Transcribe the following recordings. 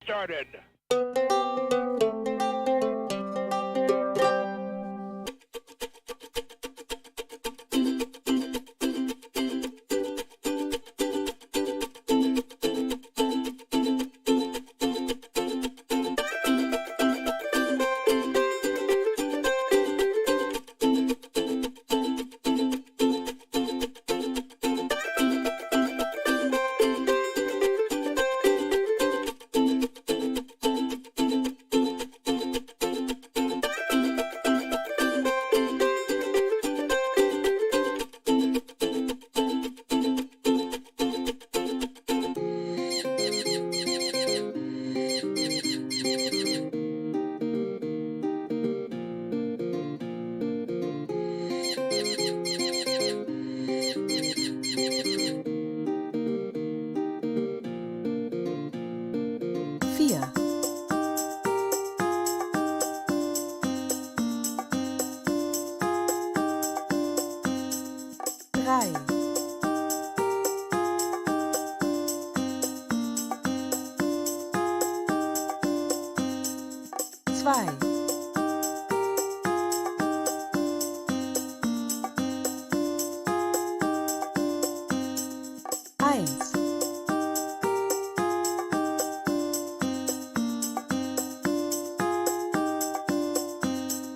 started.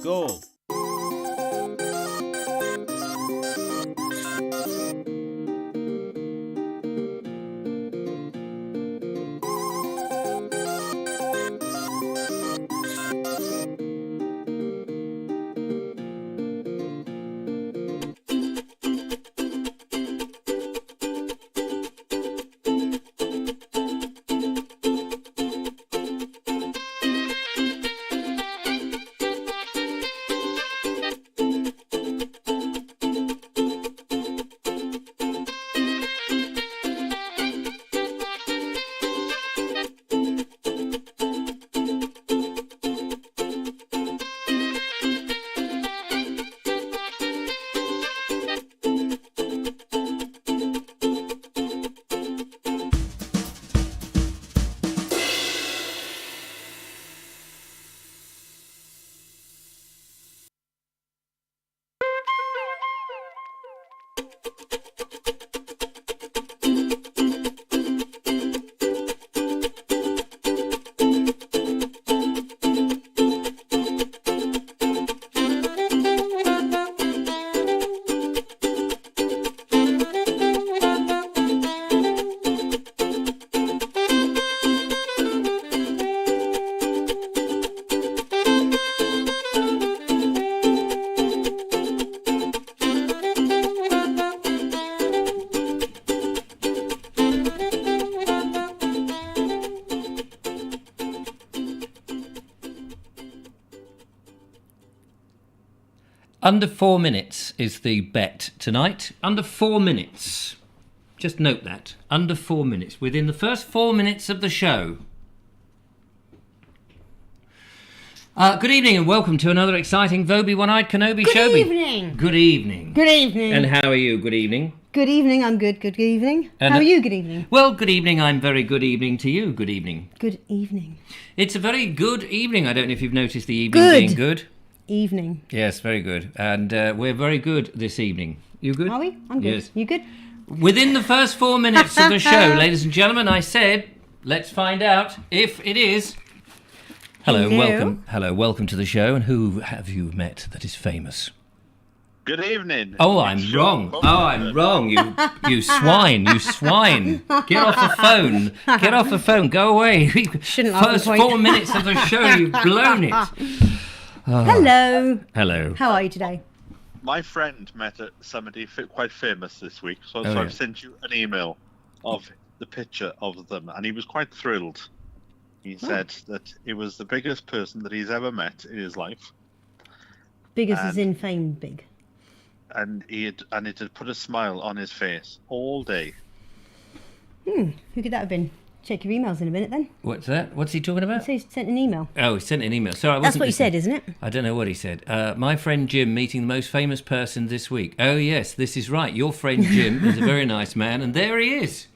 Go. Under 4 minutes is the bet tonight. Under 4 minutes. Just note that. Under 4 minutes. Within the first 4 minutes of the show. Good evening and welcome to another exciting Vobes One-Eyed Kenobi Show. Good evening. Good evening. Good evening. And how are you? Good evening. Good evening. I'm good. Good evening. And how are you? Good evening. Well, good evening. I'm very good evening to you. Good evening. Good evening. It's a very good evening. I don't know if you've noticed the evening being good. Evening. Yes, very good. And we're very good this evening. You good? Are we? I'm good. Yes. You good? Within the first 4 minutes of the show, ladies and gentlemen, I said, let's find out if it is. Hello, welcome. Hello, welcome to the show. And who have you met that is famous? Good evening. Oh, I'm wrong. Oh, I'm wrong. You swine. You swine. Get off the phone. Get off the phone. Go away. Shouldn't laugh First at the point. 4 minutes of the show, you've blown it. Oh. Hello. Hello. How are you today? My friend met somebody quite famous this week, so yeah. I've sent you an email of the picture of them, and he was quite thrilled. He said that it was the biggest person that he's ever met in his life. Biggest as in fame big. And it had put a smile on his face all day. Who could that have been? Check your emails in a minute then. What's that? What's he talking about? So he sent an email. Oh, he sent an email. Sorry, I wasn't That's what he listening. said, isn't it? I don't know what he said. My friend Jim meeting the most famous person this week. Oh, yes, this is right. Your friend Jim is a very nice man, and there he is.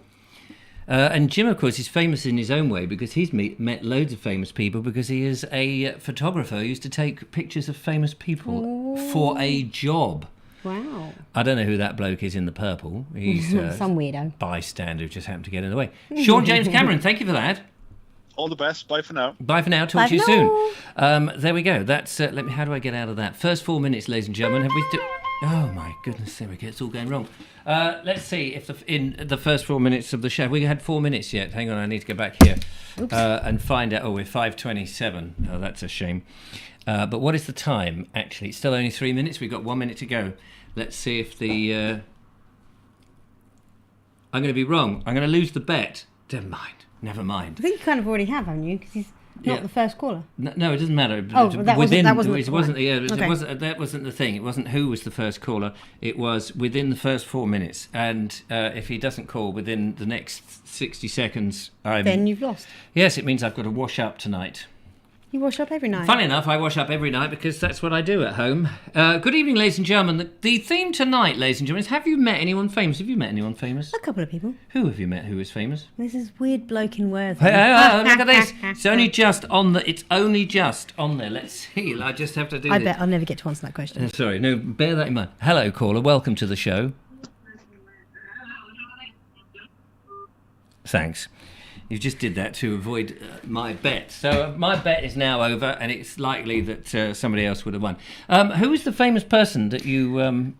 And Jim, of course, is famous in his own way because he's met loads of famous people because he is a photographer who used to take pictures of famous people for a job. Wow. I don't know who that bloke is in the purple. He's Some weirdo. bystander who just happened to get in the way. Sean James Cameron, thank you for that. All the best. Bye for now. Bye for now. Talk to you soon. There we go. That's how do I get out of that? First 4 minutes, ladies and gentlemen. Oh my goodness, there we go. It's all going wrong. Let's see if in the first 4 minutes of the show we had 4 minutes yet. Hang on, I need to go back here and find out. Oh, we're 5:27. Oh, that's a shame. But what is the time? Actually, it's still only 3 minutes. We've got 1 minute to go. Let's see if the. I'm going to be wrong. I'm going to lose the bet. Never mind. I think you kind of already have, haven't you? Because he's not the first caller. No, it doesn't matter. Oh, that wasn't that wasn't the thing. It wasn't who was the first caller. It was within the first 4 minutes. And if he doesn't call within the next 60 seconds, then you've lost. Yes, it means I've got to wash up tonight. You wash up every night. Funny enough, I wash up every night because that's what I do at home. Good evening, ladies and gentlemen. The theme tonight, ladies and gentlemen, is have you met anyone famous? Have you met anyone famous? A couple of people. Who have you met who is famous? This is weird bloke in Worthing. Hey, look at this. It's only just on there. Let's see. I just have to do I this. bet I'll never get to answer that question. Sorry, no, bear that in mind. Hello, caller. Welcome to the show. Thanks. You just did that to avoid my bet. So my bet is now over, and it's likely that somebody else would have won. Who was the famous person that you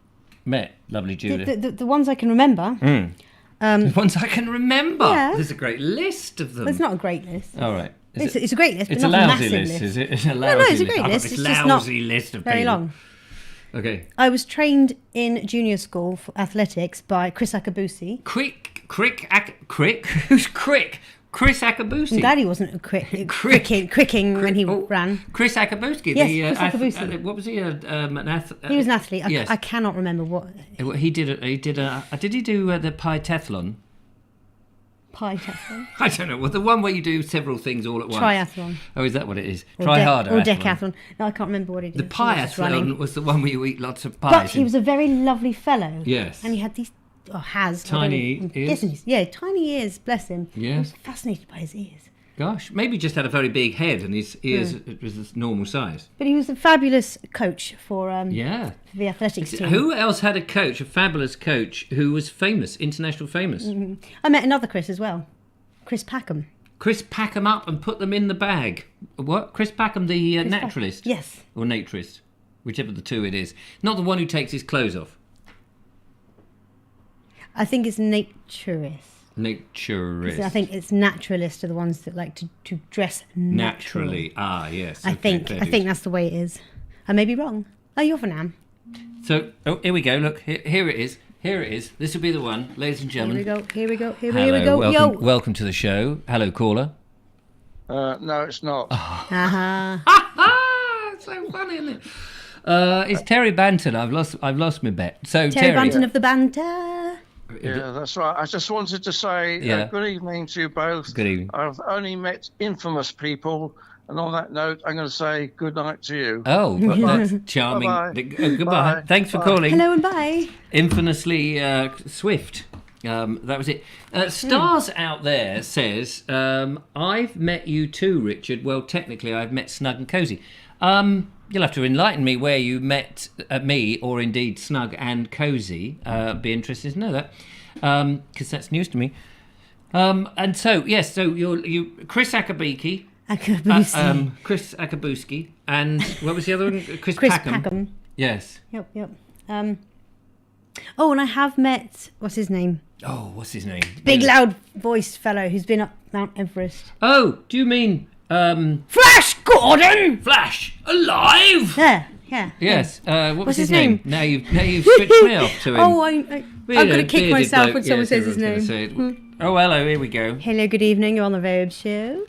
met, lovely Julia? The ones I can remember. The ones I can remember? Yeah. There's a great list of them. It's not a great list. All right. It's a great list, but It's not a a lousy massive list, list. is it? It's a No, lousy it's a list. great list. It's It's a just lousy not list of very people. long. Okay. I was trained in junior school for athletics by Chris Akabusi. Who's Crick? Chris Akabusi. I'm glad he wasn't cricking when he ran. Chris Akabusi. Yes, Chris Akabusi. What was he? He was an athlete. Yes. I cannot remember what. He did. Did he do the Pythethlon? Pythethlon? I don't know. Well, the one where you do several things all at once. Triathlon. Oh, is that what it is? Or Try harder. Or decathlon. No, I can't remember what he did. The Pyathlon was the one where you eat lots of pies. But he was a very lovely fellow. Yes. And he had these, Tiny ears? Yeah, tiny ears, bless him. Yeah. I was fascinated by his ears. Gosh, maybe he just had a very big head and his ears it was a normal size. But he was a fabulous coach for Yeah. the athletics team. Who else had a coach, a fabulous coach, who was famous, international famous? I met another Chris as well. Chris Packham. Chris pack them up and put them in the bag. What? Chris Packham, the naturalist? Yes. Or naturist, whichever the two it is. Not the one who takes his clothes off. I think it's naturist. Naturist. I think it's naturalists are the ones that like to dress naturally. Ah, yes. I think that's the way it is. I may be wrong. Oh, you're for now. So, here we go. Look, here it is. Here it is. This will be the one, ladies and gentlemen. Here we go. Hello, Yo. welcome to the show. Hello, caller. No, it's not. It's so funny, isn't it? It's Terry Banton. I've lost my bet. So Terry Banton of the banter. Yeah, that's right. I just wanted to say good evening to you both. Good evening. I've only met infamous people, and on that note, I'm going to say good night to you. Oh, that's charming. Bye-bye. Goodbye. Bye. Thanks for Bye. calling. Hello and bye. Infamously swift. That was it. Stars out there says, I've met you too, Richard. Well, technically, I've met Snug and Cozy. You'll have to enlighten me where you met me, or indeed Snug and Cozy. Be interested to know that, because that's news to me. And so, yes, so you Chris Akabusi. Chris Akabusi. And what was the other one? Chris Packham. Yes. Yep. Oh, and I have met, what's his name? Oh, what's his name? Big, loud voiced fellow who's been up Mount Everest. Oh, do you mean... Flash Gordon! Flash! Alive! Yeah. Yes. What was his his name? name? Now you've switched me off to him. Oh, I'm going to kick myself when someone says his name. Oh, hello, here we go. Hello, good evening. You're on the Vobes Show.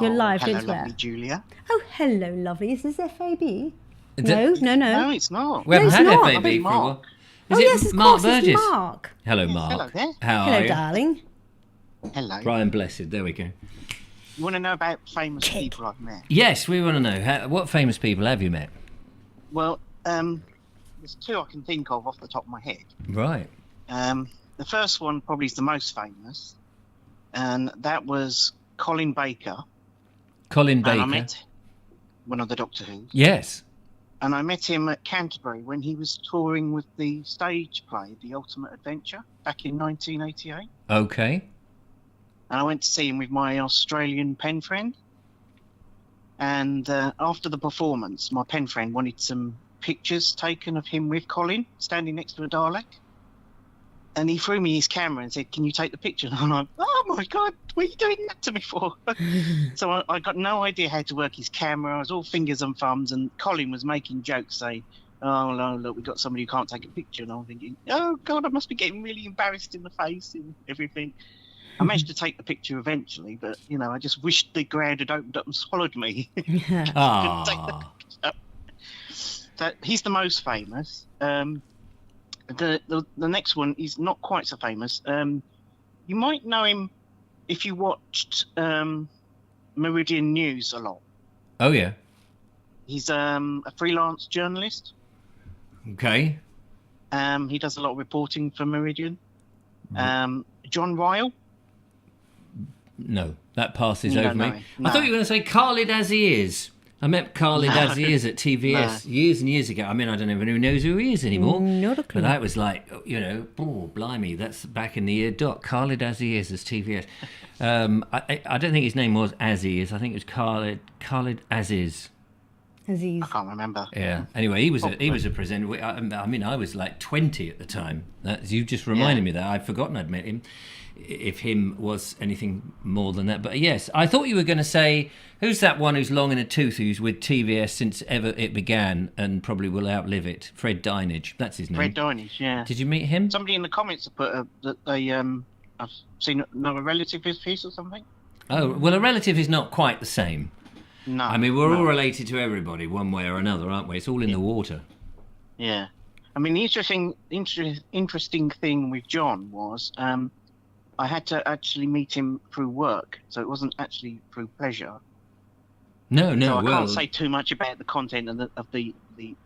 You're live. Hello, Don't swear. lovely Julia. Oh, hello, lovely. Is this FAB? No. No, it's not. We haven't it's had not. FAB for a while. Is it yes, of Mark course, Burgess? it's Mark. Hello, Yes, Mark. hello there. How Hello, are you? darling. Hello. Brian Blessed, there we go. You want to know about famous people I've met? Yes, we want to know. What famous people have you met? Well, there's two I can think of off the top of my head. Right. The first one probably is the most famous. and that was Colin Baker. Colin Baker. And I met one of the Doctor Who's. Yes. And I met him at Canterbury when he was touring with the stage play, The Ultimate Adventure, back in 1988. Okay. And I went to see him with my Australian pen friend. And after the performance, my pen friend wanted some pictures taken of him with Colin, standing next to a Dalek. And he threw me his camera and said, "Can you take the picture?" And I'm like, "Oh my God, what are you doing that to me for?" So I got no idea how to work his camera. I was all fingers and thumbs, and Colin was making jokes saying, "Oh no, look, we got somebody who can't take a picture." And I'm thinking, "Oh God, I must be getting really embarrassed in the face and everything." I managed to take the picture eventually, but I just wished the ground had opened up and swallowed me. Couldn't take the picture. So he's the most famous. The next one is not quite so famous. You might know him if you watched Meridian News a lot. Oh yeah. He's a freelance journalist. Okay. He does a lot of reporting for Meridian. John Ryle. No, that passes You over don't know me. him? I thought No. you were going to say Khalid As He Is. I met Khalid As He Is at TVS years and years ago. I mean, I don't even know who knows who he is anymore. Not a clue. But that was like, oh, blimey, that's back in the year dot. Khalid As He Is as TVS. I don't think his name was As He Is. I think it was Khalid Aziz. Aziz. I can't remember. Yeah. Anyway, he was a presenter. I mean, I was like 20 at the time. You just reminded me that I'd forgotten I'd met him. If him was anything more than that. But yes, I thought you were going to say, who's that one who's long in a tooth who's with TVS since ever it began and probably will outlive it? Fred Dinage. That's his name. Fred Dinage, yeah. Did you meet him? Somebody in the comments have put that they I've seen another relative of his or something. Oh, well, a relative is not quite the same. No. I mean, we're all related to everybody one way or another, aren't we? It's all in the water. Yeah. I mean, the interesting thing with John was I had to actually meet him through work, so it wasn't actually through pleasure. No, So I can't say too much about the content of the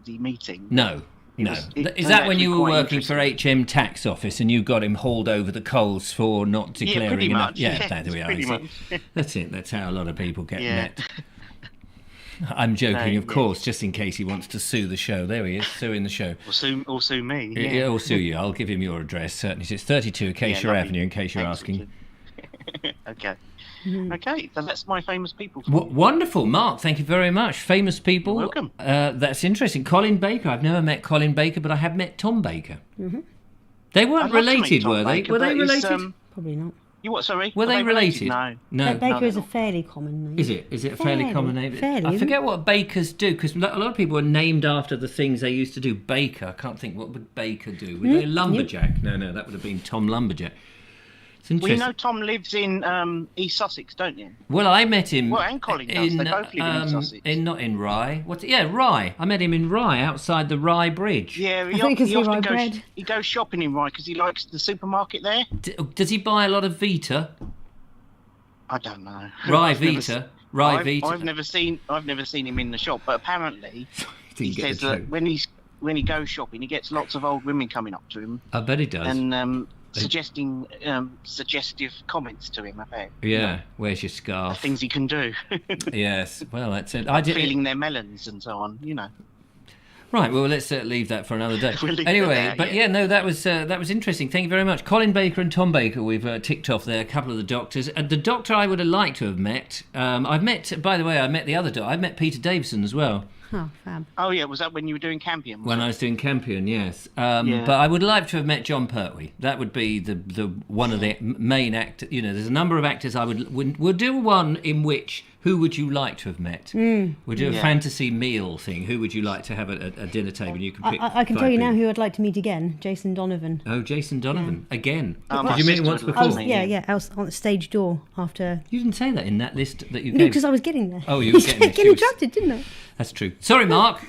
meeting. No. Is that when you were working for HM Tax Office and you got him hauled over the coals for not declaring pretty enough? much. Yeah, there we are. Pretty much. That's it. That's how a lot of people get Yeah. met. I'm joking, No, of course, just in case he wants to sue the show. There he is, suing the show. Or sue me. Yeah. Yeah, or sue you. I'll give him your address, certainly. It's 32 Acacia lovely. Avenue, in case you're Thanks, asking. Okay. Okay, so that's my famous people. Wonderful, Mark. Thank you very much. Famous people. You're welcome. That's interesting. Colin Baker. I've never met Colin Baker, but I have met Tom Baker. Mm-hmm. They weren't I'd love to meet related, Tom were they? Baker, Were they but he's, related? Probably not. You what, sorry? Were they related? No. Baker is no, a fairly common name. Is it? Is it a fairly common name? Fairly, I isn't forget what bakers do, because a lot of people are named after the things they used to do. Baker. I can't think. What would Baker do? Were they a lumberjack? No, that would have been Tom Lumberjack. It's Well, interesting. you know Tom lives in East Sussex, don't you? Well, I met him. Well, and Colin does. They both live in East Sussex. Not in Rye. Rye. I met him in Rye, outside the Rye Bridge. Yeah, I think it's he the often right goes. bread. He goes shopping in Rye because he likes the supermarket there. Does he buy a lot of Vita? I don't know. Rye I've never Vita. s- Rye I've, Vita. I've never seen him in the shop, but apparently he Didn't get says the that joke. when he goes shopping, he gets lots of old women coming up to him I bet he does. and suggesting suggestive comments to him about Yeah. Where's your the scarf? things he can do, Yes. Well, that's it. I did. feeling their melons and so on. Right, well, let's leave that for another day. We'll leave Anyway, it there, but yeah. no, that was interesting. Thank you very much. Colin Baker and Tom Baker, we've ticked off there, a couple of the doctors. The doctor I would have liked to have met, I've met, by the way, I met the other doctor. I met Peter Davison as well. Oh, fab. Oh yeah, was that when you were doing Campion? When I was doing Campion, yes. But I would like to have met John Pertwee. That would be the one of the main actors. There's a number of actors I we'll do one in which, who would you like to have met? We'll do a fantasy meal thing. Who would you like to have at a dinner table? And you can pick I can five tell you now people. who I'd like to meet again. Jason Donovan. Oh, Jason Donovan. Again. my Did you meet him sister once would love before? to meet Yeah. I was on the stage door after. You didn't say that in that list that you No, gave. because I was getting there. Oh, you were getting there. getting interrupted, didn't I? That's true. Sorry, Mark.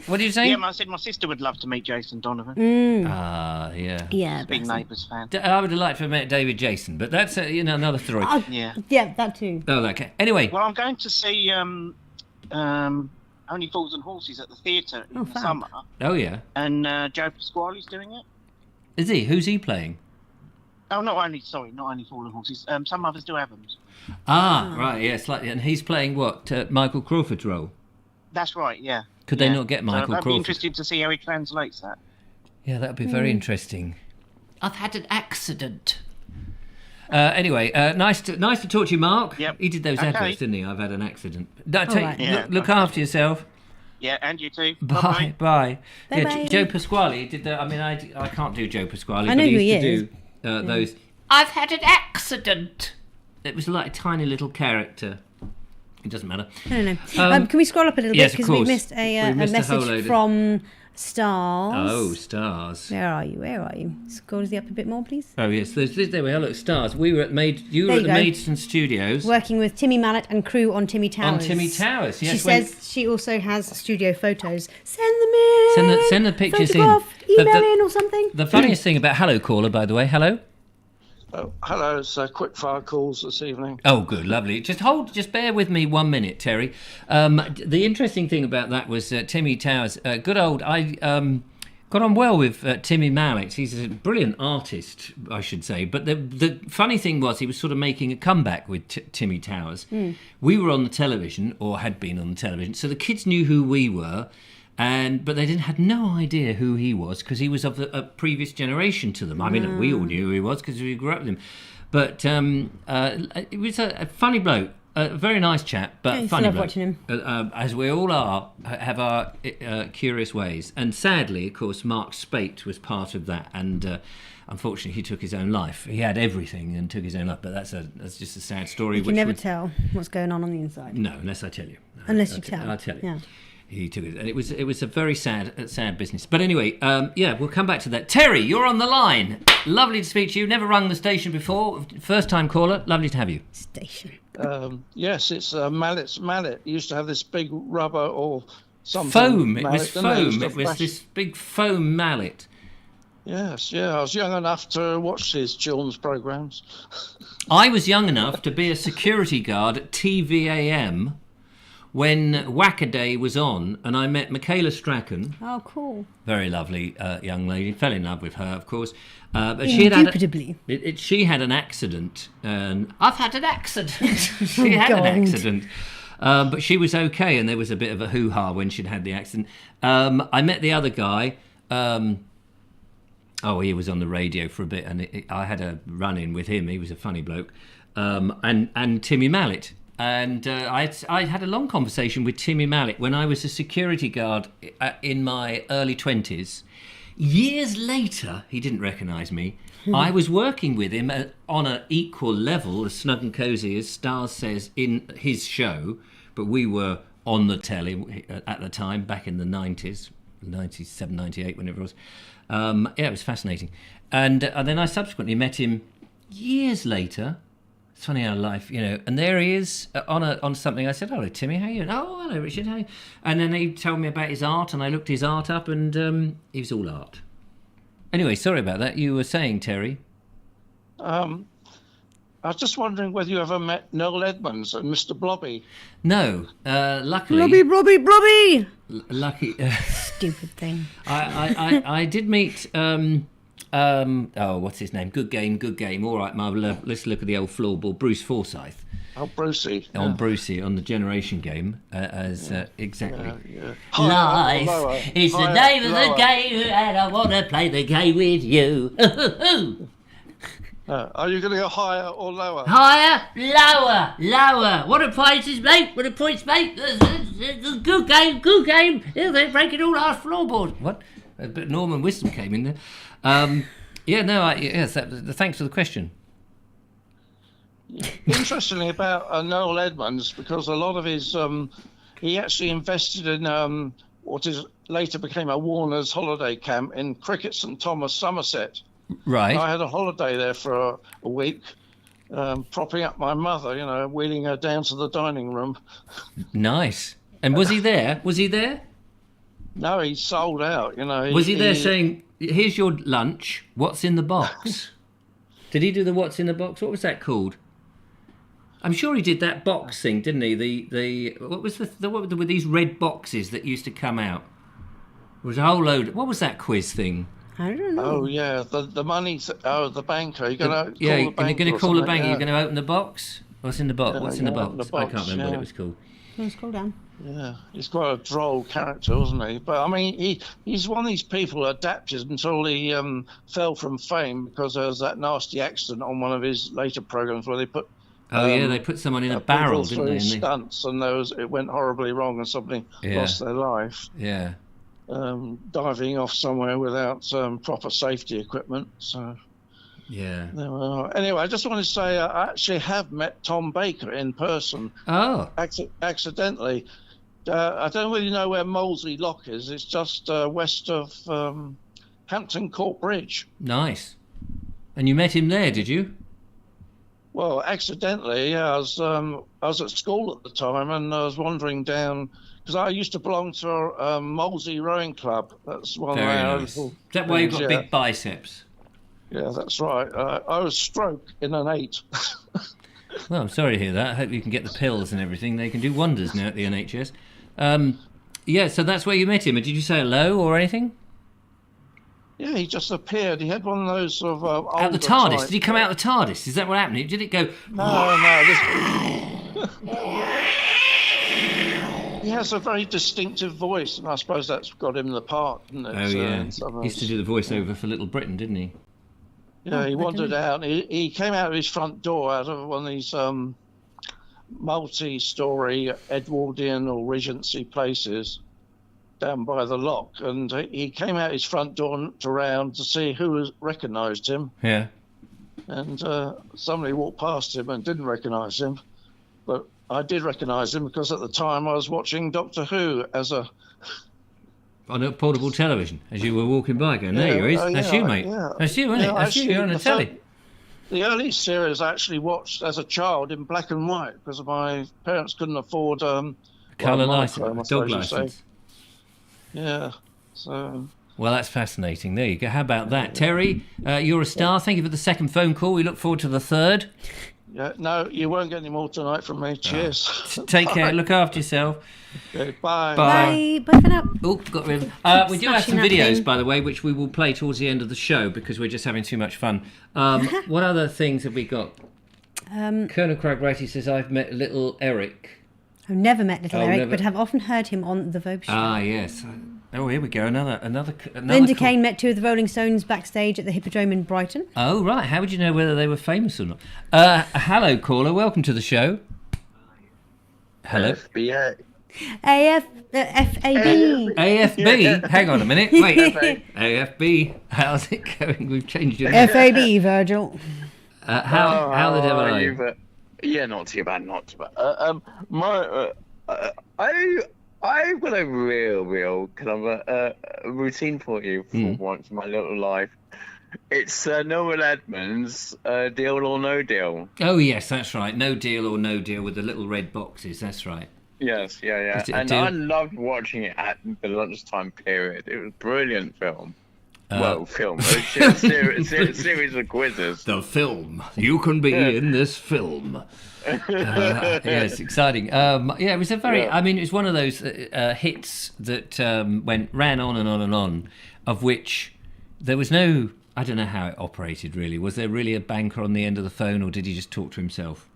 What did you say? Yeah, I said my sister would love to meet Jason Donovan. Yeah. Yeah. Big bless him. Neighbours fan. I would have liked to have met David Jason, but that's another story. Yeah. Yeah, that too. Oh, okay. Anyway, Well, I'm going to see Only Fools and Horses at the theatre in the fab. summer, oh yeah, and Joe Pasquale's doing it. is he? Who's he playing? not only fallen horses. Some others do have them. Right, yes, and he's playing what? Michael Crawford's role? That's right, yeah. Could they not get Michael I'd Crawford? be interested to see how he translates that. Yeah, that would be very interesting. I've had an accident. Anyway, nice to talk to you, Mark. Yep. He did those Okay. adverts, didn't he? I've had an accident. right. Yeah, Look after yourself. Yeah, and you too. Bye. Bye-bye. Yeah, Bye-bye. Joe Pasquale did the. I mean, I can't do Joe Pasquale, I but know he who used he to do those. I've had an accident. It was like a tiny little character. It doesn't matter. I don't know. Can we scroll up a little yes, bit of because we course. missed a We missed a whole load message of- from Stars. Oh, stars. Where are you? Scroll up a bit more, please. Oh yes, there we are. Look, stars. We were at You were There at you the go. Maidstone Studios. Working with Timmy Mallet and crew on Timmy Towers. On Timmy Towers, yes. She says she also has studio photos. Send them in. Send the pictures Photograph, in. Email in or something. The funniest thing about Hello Caller, by the way, hello. Oh, hello, it's quick fire calls this evening. Oh, good, lovely. Just bear with me 1 minute, Terry. The interesting thing about that was Timmy Towers. Good old, I got on well with Timmy Mallet. He's a brilliant artist, I should say. But the funny thing was he was sort of making a comeback with Timmy Towers. We were on the television, or had been on the television, so the kids knew who we were. But they had no idea who he was because he was of a previous generation to them. I mean, we all knew who he was because we grew up with him. But it was a funny bloke, a very nice chap, but I used to funny love bloke. watching him. As we all are, have our curious ways. And sadly, of course, Mark Spate was part of that. And unfortunately, he took his own life. He had everything and took his own life. But that's just a sad story. You can never tell what's going on the inside. No, unless I tell you. Unless you tell. I'll tell you. Yeah. He took it, and it was a very sad business. But anyway, we'll come back to that. Terry, you're on the line. Lovely to speak to you. Never rung the station before. First time caller. Lovely to have you. Station. Yes, it's Mallet's mallet. It used to have this big rubber or something. Foam. It mallet, was didn't foam. used to It was flash- this big foam mallet. Yes, yeah. I was young enough to watch his children's programs. I was young enough to be a security guard at TVAM when Whackaday was on, and I met Michaela Strachan. Oh, cool. Very lovely young lady. Fell in love with her, of course. But she had she had an accident. And I've had an accident. She had an accident. But she was okay, and there was a bit of a hoo-ha when she'd had the accident. I met the other guy. He was on the radio for a bit, and I had a run-in with him. He was a funny bloke. And Timmy Mallet. And I had a long conversation with Timmy Mallet when I was a security guard in my early 20s. Years later, he didn't recognise me. I was working with him on an equal level, as snug and cosy as Stars says in his show, but we were on the telly at the time, back in the 90s, 97, 98, whenever it was. It was fascinating. And then I subsequently met him years later. It's funny how life, and there he is on something. I said, "Hello, Timmy, how are you?" "Oh, hello, Richard, how are you?" And then he told me about his art, and I looked his art up, and it was all art. Anyway, sorry about that. You were saying, Terry? I was just wondering whether you ever met Noel Edmonds and Mr. Blobby. No, luckily. Blobby! Lucky. Stupid thing. I did meet. What's his name? Good game. All right, Marvel. Let's look at the old floorball. Bruce Forsyth. Oh, Brucey. On Brucey on the Generation Game, exactly. Yeah. Life is the name of the game, and I want to play the game with you. Are you going to go higher or lower? Higher, lower. What are points, mate? Good game. They're breaking all our floorboards. What? But Norman Wisdom came in there. Thanks for the question. Interestingly about Noel Edmonds, because a lot of his, he actually invested in what is later became a Warner's holiday camp in Cricket St Thomas, Somerset. Right. I had a holiday there for a week, propping up my mother, wheeling her down to the dining room. Nice. And was he there? No, he sold out, Was he there saying, "Here's your lunch, what's in the box"? Did he do the what's in the box? What was that called? I'm sure he did that box thing, didn't he? What were these red boxes that used to come out? It was a whole load. What was that quiz thing? I don't know. Oh yeah, the money. The banker. You're gonna call Yeah, the you're bank. going to or call the something, bank. yeah. You're going to open the box. What's in the box? Yeah, What's in the yeah, box? open the I can't box, remember what yeah. it was called. Scroll down. Yeah, he's quite a droll character, wasn't he? But I mean, he's one of these people who adapted until he fell from fame because there was that nasty accident on one of his later programs where they put. Oh yeah, they put someone in a barrel, didn't they? Stunts, and it went horribly wrong, and somebody lost their life. Yeah. Diving off somewhere without proper safety equipment. So. Yeah. Anyway, I just wanted to say I actually have met Tom Baker in person. Oh. Accidentally. I don't really know where Molesey Lock is. It's just west of Hampton Court Bridge. Nice. And you met him there, did you? Well, accidentally, yeah. I was at school at the time, and I was wandering down because I used to belong to a Molesey Rowing Club. That's one Very of our nice. little. Is that why you've got big biceps? Yeah, that's right. I was stroke in an 8. Well, I'm sorry to hear that. I hope you can get the pills and everything. They can do wonders now at the NHS. Yeah, so that's where you met him. Did you say hello or anything? Yeah, he just appeared. He had one of those sort of out the TARDIS? Did he come out the TARDIS? Is that what happened? Did it go? No. He has a very distinctive voice, and I suppose that's got him the part, didn't it? Oh yeah, he used to do the voiceover for Little Britain, didn't he? Yeah, he wandered out. He came out of his front door out of one of these multi-story Edwardian or Regency places down by the lock, and he came out his front door and looked around to see who recognised him. Yeah. And somebody walked past him and didn't recognise him, but I did recognise him because at the time I was watching Doctor Who on a portable television as you were walking by, going, there he is. That's you, mate. Yeah. That's you, isn't it? That's you. You're on the telly. The early series I actually watched as a child in black and white because my parents couldn't afford colour license, dog license. Yeah, so. Well, that's fascinating. There you go. How about that, Terry? You're a star. Thank you for the second phone call. We look forward to the third. Yeah, no, you won't get any more tonight from me. Cheers. Take care. Look after yourself. Okay, bye. Bye for now. Oh, got rid of them. We do have some videos, by the way, which we will play towards the end of the show because we're just having too much fun. What other things have we got? Colonel Cragratty says, I've met little Eric. I've never met little Eric, but have often heard him on the Vobes Show. Ah, yes. Oh, here we go. Another Linda Kane met 2 of the Rolling Stones backstage at the Hippodrome in Brighton. Oh, right. How would you know whether they were famous or not? Hello, caller. Welcome to the show. Hello. FBA. FAB. AFB. Hang on a minute. Wait. AFB. How's it going? We've changed it. FAB, Virgil. How the devil are you? Yeah, not too bad, not too bad. I've got a real kind of a routine for you for once in my little life. It's Noel Edmonds, Deal or No Deal. Oh, yes, that's right. No Deal or No Deal with the little red boxes. That's right. Yes, yeah. And I loved watching it at the lunchtime period. It was a brilliant film. Film. Series of quizzes. The film. You can be in this film. Yes, exciting. It was a very. I mean, it was one of those hits that ran on and on and on, of which there was no. I don't know how it operated. Really, was there really a banker on the end of the phone, or did he just talk to himself?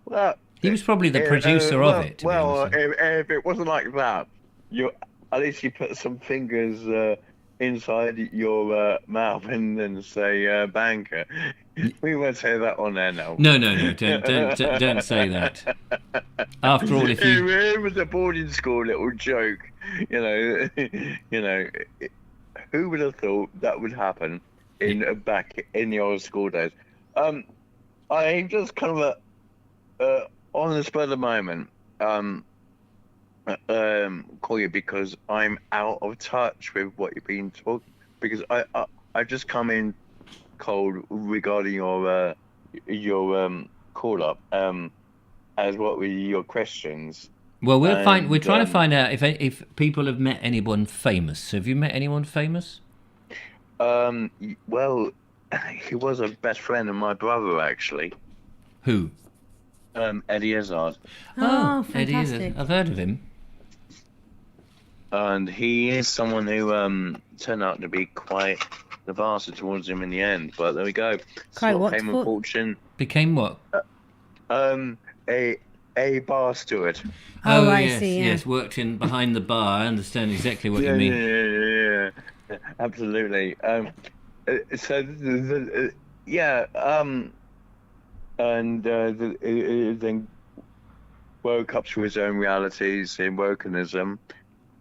Well, he was probably the producer of it. If it wasn't like that, at least you put some fingers inside your mouth and then say banker. We won't say that on air now. No. Don't say that. After all, if you... It was a boarding school little joke. You know, who would have thought that would happen back in the old school days? I just kind of on the spur of the moment call you because I'm out of touch with what you've been talking, because I just come in cold regarding your call up as what were your questions. Well, we're trying to find out if people have met anyone famous. So have you met anyone famous? Well, he was a best friend of my brother, actually. Who? Eddie Izzard. Oh, Eddie fantastic. Izzard. I've heard of him. and he is someone who turned out to be quite the bastard towards him in the end. But there we go. Quite what? Fame and fortune. Became what? A bar steward. Oh, I yes, see. Yeah. yes. Worked in behind the bar. I understand exactly what you mean. Yeah, absolutely. Then woke up to his own realities in wokenism,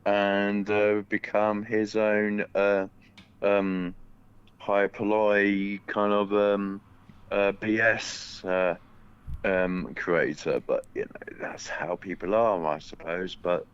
and become his own hyperloy kind of BS creator. But that's how people are, I suppose. But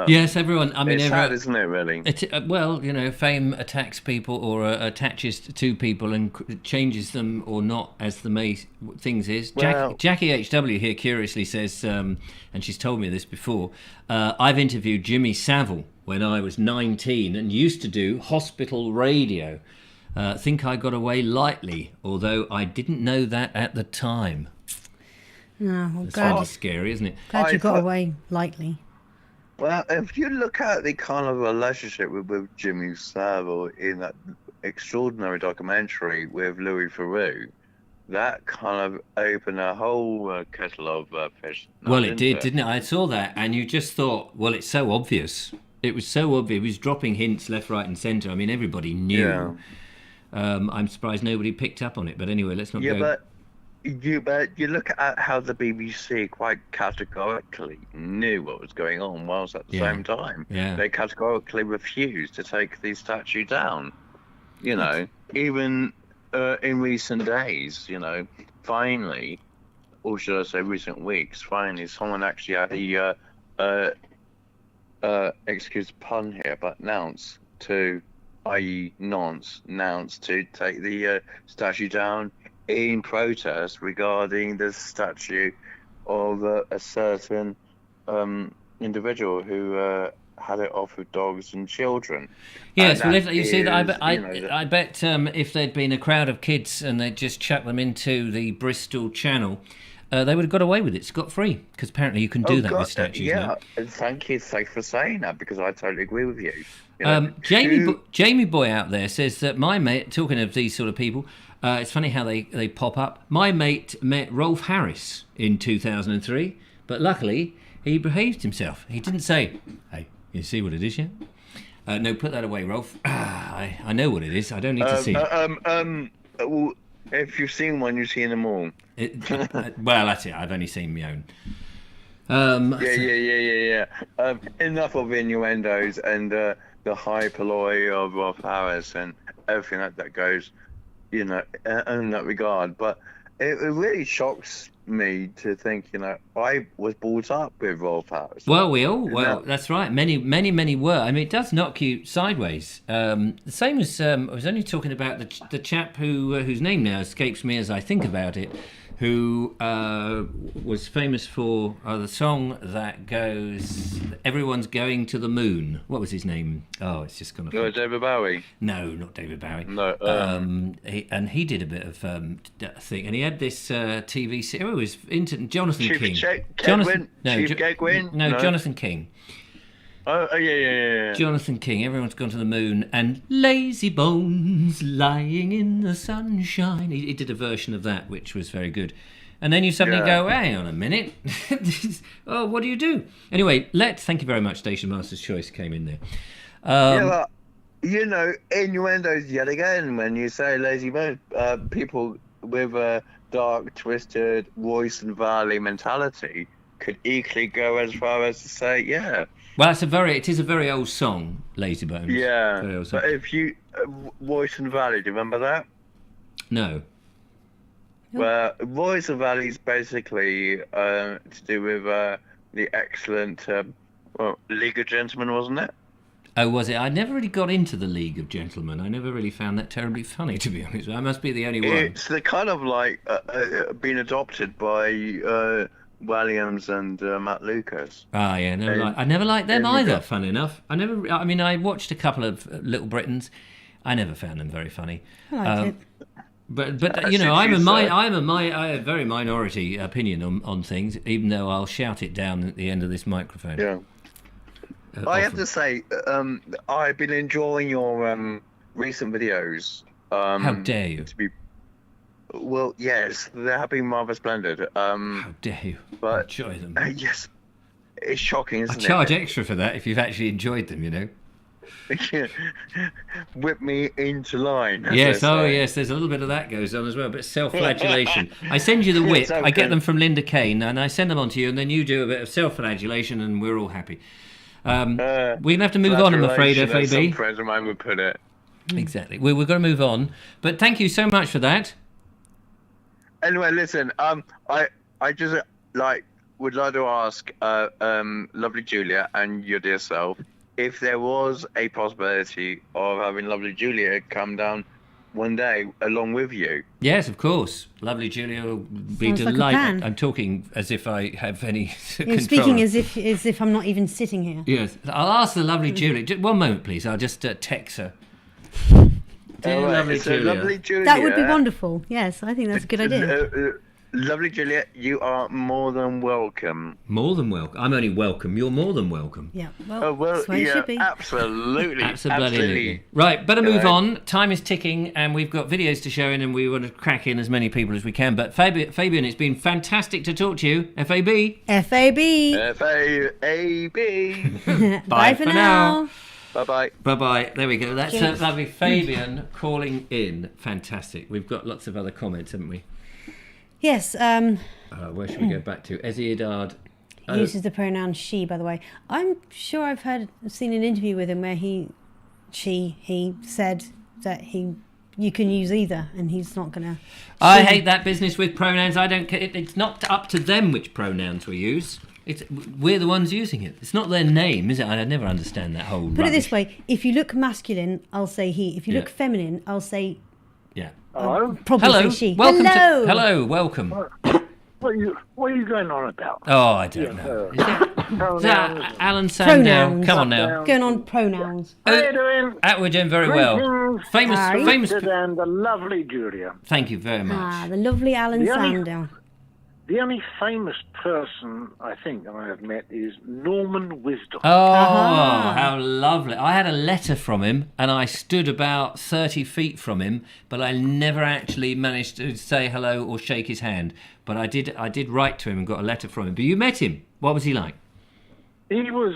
Yes, everyone. I mean, it's sad, isn't it? Really. Well, fame attacks people or attaches to people and changes them or not, as the main things is. Well, Jackie HW here curiously says, and she's told me this before. I've interviewed Jimmy Savile when I was 19 and used to do hospital radio. Think I got away lightly, although I didn't know that at the time. No, well, That's glad, really scary, isn't it? glad you got away lightly. Well, if you look at the kind of relationship with Jimmy Savile in that extraordinary documentary with Louis Theroux, that kind of opened a whole kettle of fish. Well, it did, didn't it? I saw that, and you just thought, well, it's so obvious. It was so obvious. He was dropping hints left, right, and centre. I mean, everybody knew. Yeah. I'm surprised nobody picked up on it. But anyway, let's not go. But you look at how the BBC quite categorically knew what was going on, whilst at the same time they categorically refused to take the statue down. Even in recent days, finally, or should I say recent weeks, finally someone actually had the excuse the pun here, but nonce to take the statue down in protest regarding the statue of a certain individual who had it off with dogs and children. Yes, well, you see that, I bet if there'd been a crowd of kids and they'd just chucked them into the Bristol Channel, they would have got away with it scot-free, because apparently you can do that with statues now. And thank you for saying that, because I totally agree with you. Jamie Boy out there says that my mate, talking of these sort of people, it's funny how they pop up. My mate met Rolf Harris in 2003, but luckily he behaved himself. He didn't say, "Hey, you see what it is yet?" No, put that away, Rolf. I know what it is. I don't need to see it. Well, if you've seen one, you've seen them all. Well, that's it. I've only seen my own. Yeah. Enough of innuendos and the hyperloy of Rolf Harris and everything that goes, in that regard. But it really shocks me to think, I was brought up with Rolf Harris. Well, that's right. Many were. I mean, it does knock you sideways. The same as I was only talking about the chap whose name now escapes me as I think about it, who was famous for the song that goes, "Everyone's Going to the Moon." What was his name? Oh, it's just gone. David Bowie? No, not David Bowie. No. He did a bit of thing, and he had this TV series. Oh, it was Jonathan King. Jonathan King. Oh, yeah. Jonathan King, Everyone's Gone to the Moon, and Lazy Bones Lying in the Sunshine. He did a version of that, which was very good. And then you suddenly go, hang on a minute. What do you do? Anyway, thank you very much, Station Master's Choice came in there. Innuendos yet again when you say Lazy Bones. People with a dark, twisted Royce and Varley mentality could equally go as far as to say, yeah. Well, it is a very old song, Lazy Bones. Yeah, but if you Royce and Valley, do you remember that? No. Well, Royce and Valley is basically to do with the excellent League of Gentlemen, wasn't it? Oh, was it? I never really got into the League of Gentlemen. I never really found that terribly funny, to be honest. I must be the only one. It's the kind of like been adopted by Williams and Matt Lucas. Yeah, I never liked them either. Fun enough, I watched a couple of Little Britons. I never found them very funny. I liked it. But I have a very minority opinion on things, even though I'll shout it down at the end of this microphone. Yeah. I have often. to say, I've been enjoying your recent videos. How dare you? Well, yes, they have been rather splendid. How dare you But enjoy them? yes, it's shocking, I isn't charge extra for that if you've actually enjoyed them, you know. it? Whip me into line. as Yes, they oh say. yes, there's a little bit of that goes on as well, but self-flagellation. I send you the whip, Yes, I get okay. them from Linda Kane, and I send them on to you, and then you do a bit of self-flagellation, and we're all happy. We're going to have to move on, I'm afraid, Flagellation, as some FAB. friends of mine would put it. Exactly. We're going to move on, but thank you so much for that. Anyway, listen. I just would like to ask, lovely Julia and your dear self, if there was a possibility of having lovely Julia come down one day along with you. Yes, of course. Lovely Julia will be Sounds like a delighted. plan. I'm talking as if I have any You're control. speaking as if I'm not even sitting here. Yes, I'll ask the lovely Julia. Just one moment, please. I'll just text her. Dear All right, lovely so Julia. lovely Julia. That would be wonderful. Yes, I think that's a good idea. Lovely Julia, you are more than welcome. More than welcome. I'm only welcome. You're more than welcome. Yeah, well, Oh, well, that's where it yeah, should be. absolutely. Absolutely. Right, better move Right. on. Time is ticking, and we've got videos to show in, and we want to crack in as many people as we can. But Fabian, it's been fantastic to talk to you. FAB. FAB. FAAB. Bye for now. Bye-bye. Bye-bye. There we go. That's Cheers. lovely. Fabian calling in. Fantastic. We've got lots of other comments, haven't we? Yes, Where should we go back to? Eziadard. he uses the pronoun she, by the way. I'm sure I've seen an interview with him where he said that you can use either, and he's not gonna. I hate that business with pronouns. I don't care. It's not up to them which pronouns we use. We're the ones using it. It's not their name, is it? I never understand that whole. Put it this way: if you look masculine, I'll say he. If you look feminine, I'll say Yeah. Hello? probably Hello. say she. Welcome. Hello. Hello. Welcome. What are you going on about? Oh, I don't know. Is Pronouns. that Alan Sandow? Pronouns. Come on now. Going on pronouns. How you doing? We're doing very well. Greetings. Famous. Hi. Famous. Richard and the lovely Julia. Thank you very much. Ah, the lovely Alan The only- Sandow. The only famous person I think I have met is Norman Wisdom. Oh, Aha. how lovely. I had a letter from him and I stood about 30 feet from him, but I never actually managed to say hello or shake his hand. But I did write to him and got a letter from him. But you met him. What was he like? He was.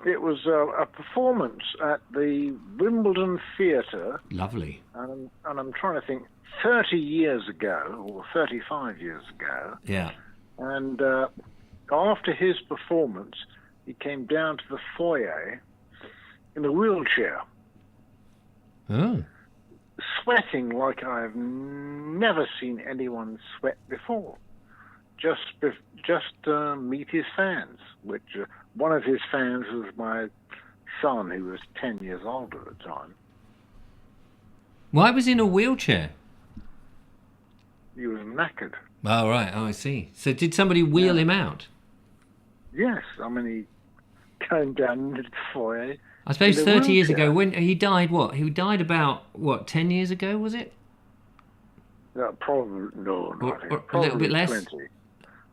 It was a performance at the Wimbledon Theatre, Lovely. and I'm trying to think. 30 years ago, or 35 years ago, Yeah. and after his performance, he came down to the foyer in a wheelchair, Oh. sweating like I've never seen anyone sweat before. Just meet his fans, which one of his fans was my son, who was 10 years old at the time. Why was he in a wheelchair? He was knackered. Oh, right. Oh, I see. So did somebody wheel him out? Yes, I mean, he came down into the foyer. I suppose In a 30 years wheelchair. ago, when he died, what? He died about, 10 years ago, was it? Probably, no, Or- I think. or a Probably little bit less? 20.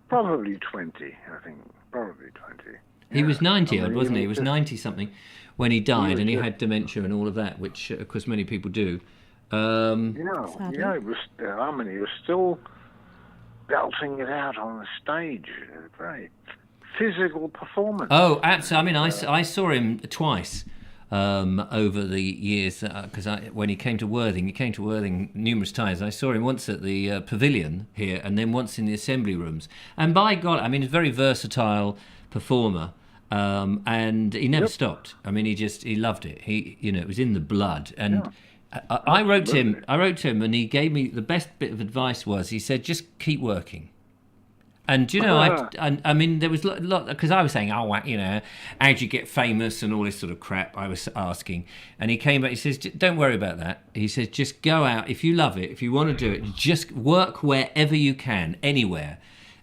Probably 20, I think. Probably 20. He was 90 I odd, mean, wasn't he? He he was was 90 something when he died, was and he just- had dementia and all of that, which, of course, many people do. Sadly. It was, he was still belting it out on the stage. A very physical performance. Oh, absolutely. I mean, I saw him twice over the years because when he came to Worthing numerous times. I saw him once at the pavilion here, and then once in the assembly rooms. And by God, I mean, he's a very versatile performer, and he never stopped. I mean, he loved it. It was in the blood. And I wrote to him, and he gave me the best bit of advice was he said, just keep working. And I mean, there was a lot because I was saying, how'd you get famous and all this sort of crap I was asking. And he came back, he says, don't worry about that. He says, just go out. If you love it, if you want to do it, just work wherever you can, anywhere.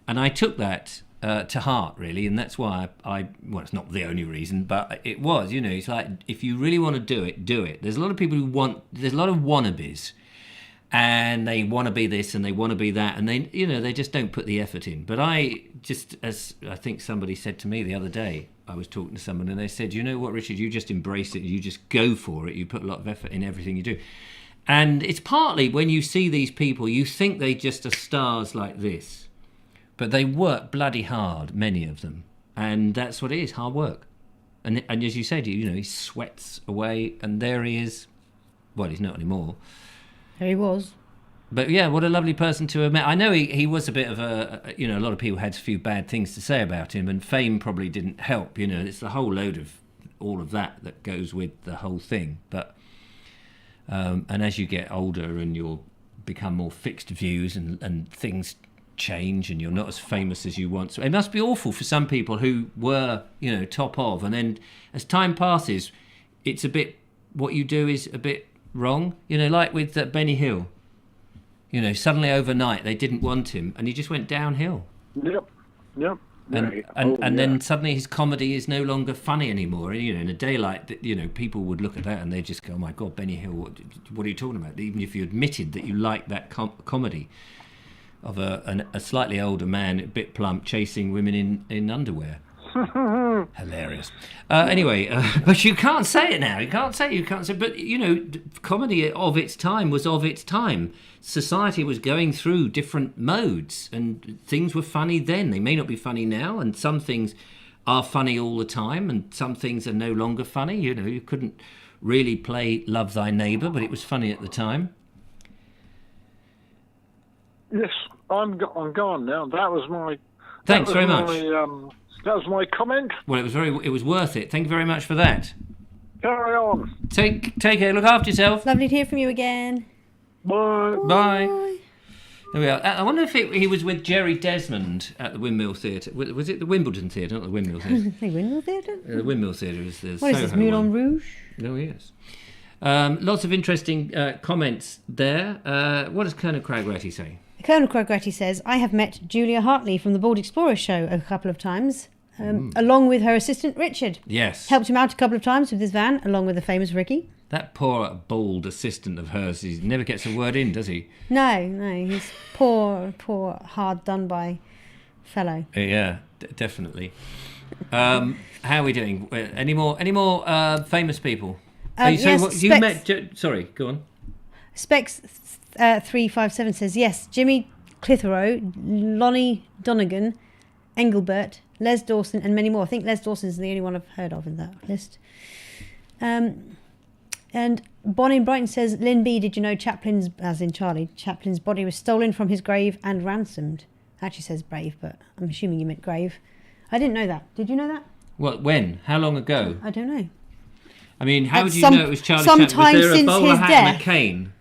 And I took that to heart, really. And that's why well, it's not the only reason, but it was, it's like, if you really want to do it, do it. There's a lot of people there's a lot of wannabes. And they want to be this and they want to be that, and they just don't put the effort in. But as I think somebody said to me the other day, I was talking to someone and they said, you know what, Richard, you just embrace it, you just go for it, you put a lot of effort in everything you do. And it's partly when you see these people, you think they just are stars like this, but they work bloody hard, many of them, and that's what it is, hard work. And as you said, you know, he sweats away, and there he is. Well, he's not anymore. There he was. But yeah, what a lovely person to have met. I know he was a bit of a, you know, a lot of people had a few bad things to say about him, and fame probably didn't help. You know, it's the whole load of all of that goes with the whole thing. But and as you get older and you'll become more fixed views and things change and you're not as famous as you once. It must be awful for some people who were, you know, top of, and then as time passes, it's a bit, what you do is a bit wrong. You know, like with Benny Hill. You know, suddenly overnight they didn't want him, and he just went downhill. Yep. And then suddenly his comedy is no longer funny anymore. You know, in a day like that, you know, people would look at that and they just go, "Oh my God, Benny Hill, what are you talking about?" Even if you admitted that you liked that comedy of a slightly older man, a bit plump, chasing women in underwear. Hilarious. Anyway, but you can't say it now. You can't say. But you know, comedy of its time was of its time. Society was going through different modes, and things were funny then. They may not be funny now, and some things are funny all the time, and some things are no longer funny. You know, you couldn't really play "Love Thy Neighbour," but it was funny at the time. Yes, I'm gone now. That was my. Thanks very much. That was my comment. Well, it was worth it. Thank you very much for that. Carry on. Take care. Look after yourself. Lovely to hear from you again. Bye. Bye. There we are. I wonder if he was with Jerry Desmond at the Windmill Theatre. Was it the Wimbledon Theatre, not the Windmill Theatre? The Windmill Theatre? The Windmill Theatre is the What is this, Moulin Rouge? Oh, yes. Lots of interesting comments there. What does Colonel Cragratty say? Colonel Cragratty says, I have met Julia Hartley from the Bald Explorer show a couple of times, along with her assistant Richard. Yes. Helped him out a couple of times with his van, along with the famous Ricky. That poor bald assistant of hers, he never gets a word in, does he? No, he's poor, hard done by fellow. Yeah, definitely. How are we doing? Any more famous people? You met? Sorry, go on. Specs 357 says yes. Jimmy Clitheroe, Lonnie Donegan, Engelbert, Les Dawson, and many more. I think Les Dawson is the only one I've heard of in that list. And Bonnie in Brighton says, Lynn B, did you know Chaplin's, as in Charlie, Chaplin's body was stolen from his grave and ransomed? Actually says brave, but I'm assuming you meant grave. I didn't know that. Did you know that? Well, when? How long ago? I don't know. I mean, how would you know it was Charlie Chaplin? Was there a bowler hat and a cane?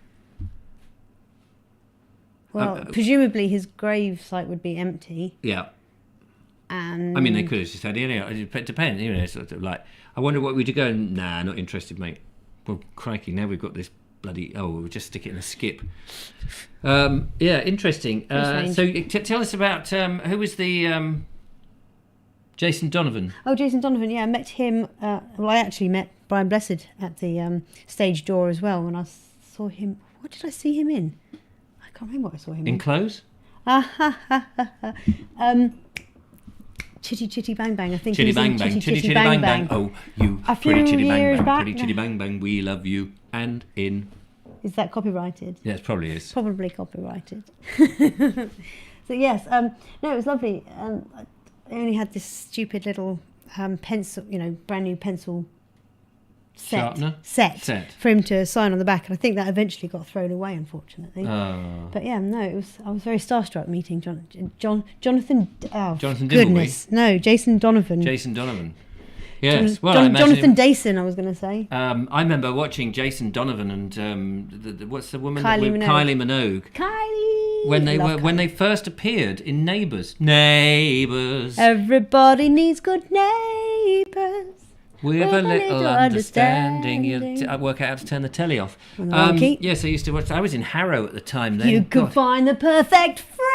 Well, presumably his grave site would be empty. Yeah. And I mean, they could have just said, you know, it depends, you know, sort of like, I wonder what we'd go, nah, not interested, mate. Well, crikey, now we've got this bloody, we'll just stick it in a skip. Yeah, interesting. So tell us about, who was the, Jason Donovan? Oh, Jason Donovan, yeah, I met him, well, I actually met Brian Blessed at the stage door as well when I saw him. What did I see him in? I can't remember what I saw him in. In clothes? Chitty Chitty Bang Bang, I think. Chitty Bang Bang, Chitty Bang Bang. Oh, you pretty Chitty Bang Bang, back, pretty Chitty Bang Bang, we love you. And in. Is that copyrighted? Yes, probably is. Probably copyrighted. So yes, no, it was lovely. I only had this stupid little pencil, you know, brand new pencil set for him to sign on the back, and I think that eventually got thrown away, unfortunately. But yeah, no, I was very starstruck meeting Jonathan. Jonathan goodness, no, Jason Donovan. Jason Donovan. Yes, Jonathan Dayson, I was going to say. I remember watching Jason Donovan and what's the woman? Kylie Minogue. Kylie. When they first appeared in Neighbours. Neighbours. Everybody needs good neighbours. With a little understanding, you work out how to turn the telly off. Yes, I used to watch. I was in Harrow at the time. Then you could find the perfect friend.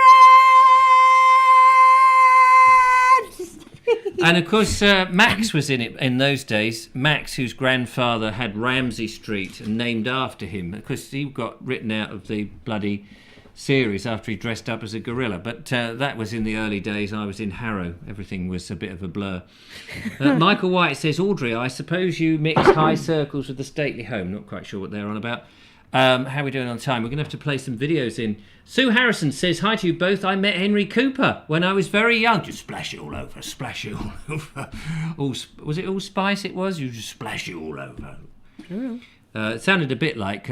And of course, Max was in it in those days. Max, whose grandfather had Ramsay Street and named after him. Of course, he got written out of the bloody series after he dressed up as a gorilla. But that was in the early days. I was in Harrow. Everything was a bit of a blur. Michael White says, Audrey, I suppose you mix high circles with the stately home. Not quite sure what they're on about. How are we doing on time? We're going to have to play some videos in. Sue Harrison says, hi to you both. I met Henry Cooper when I was very young. Just splash it all over, splash it all over. Was it allspice it was? You just splash it all over. It sounded a bit like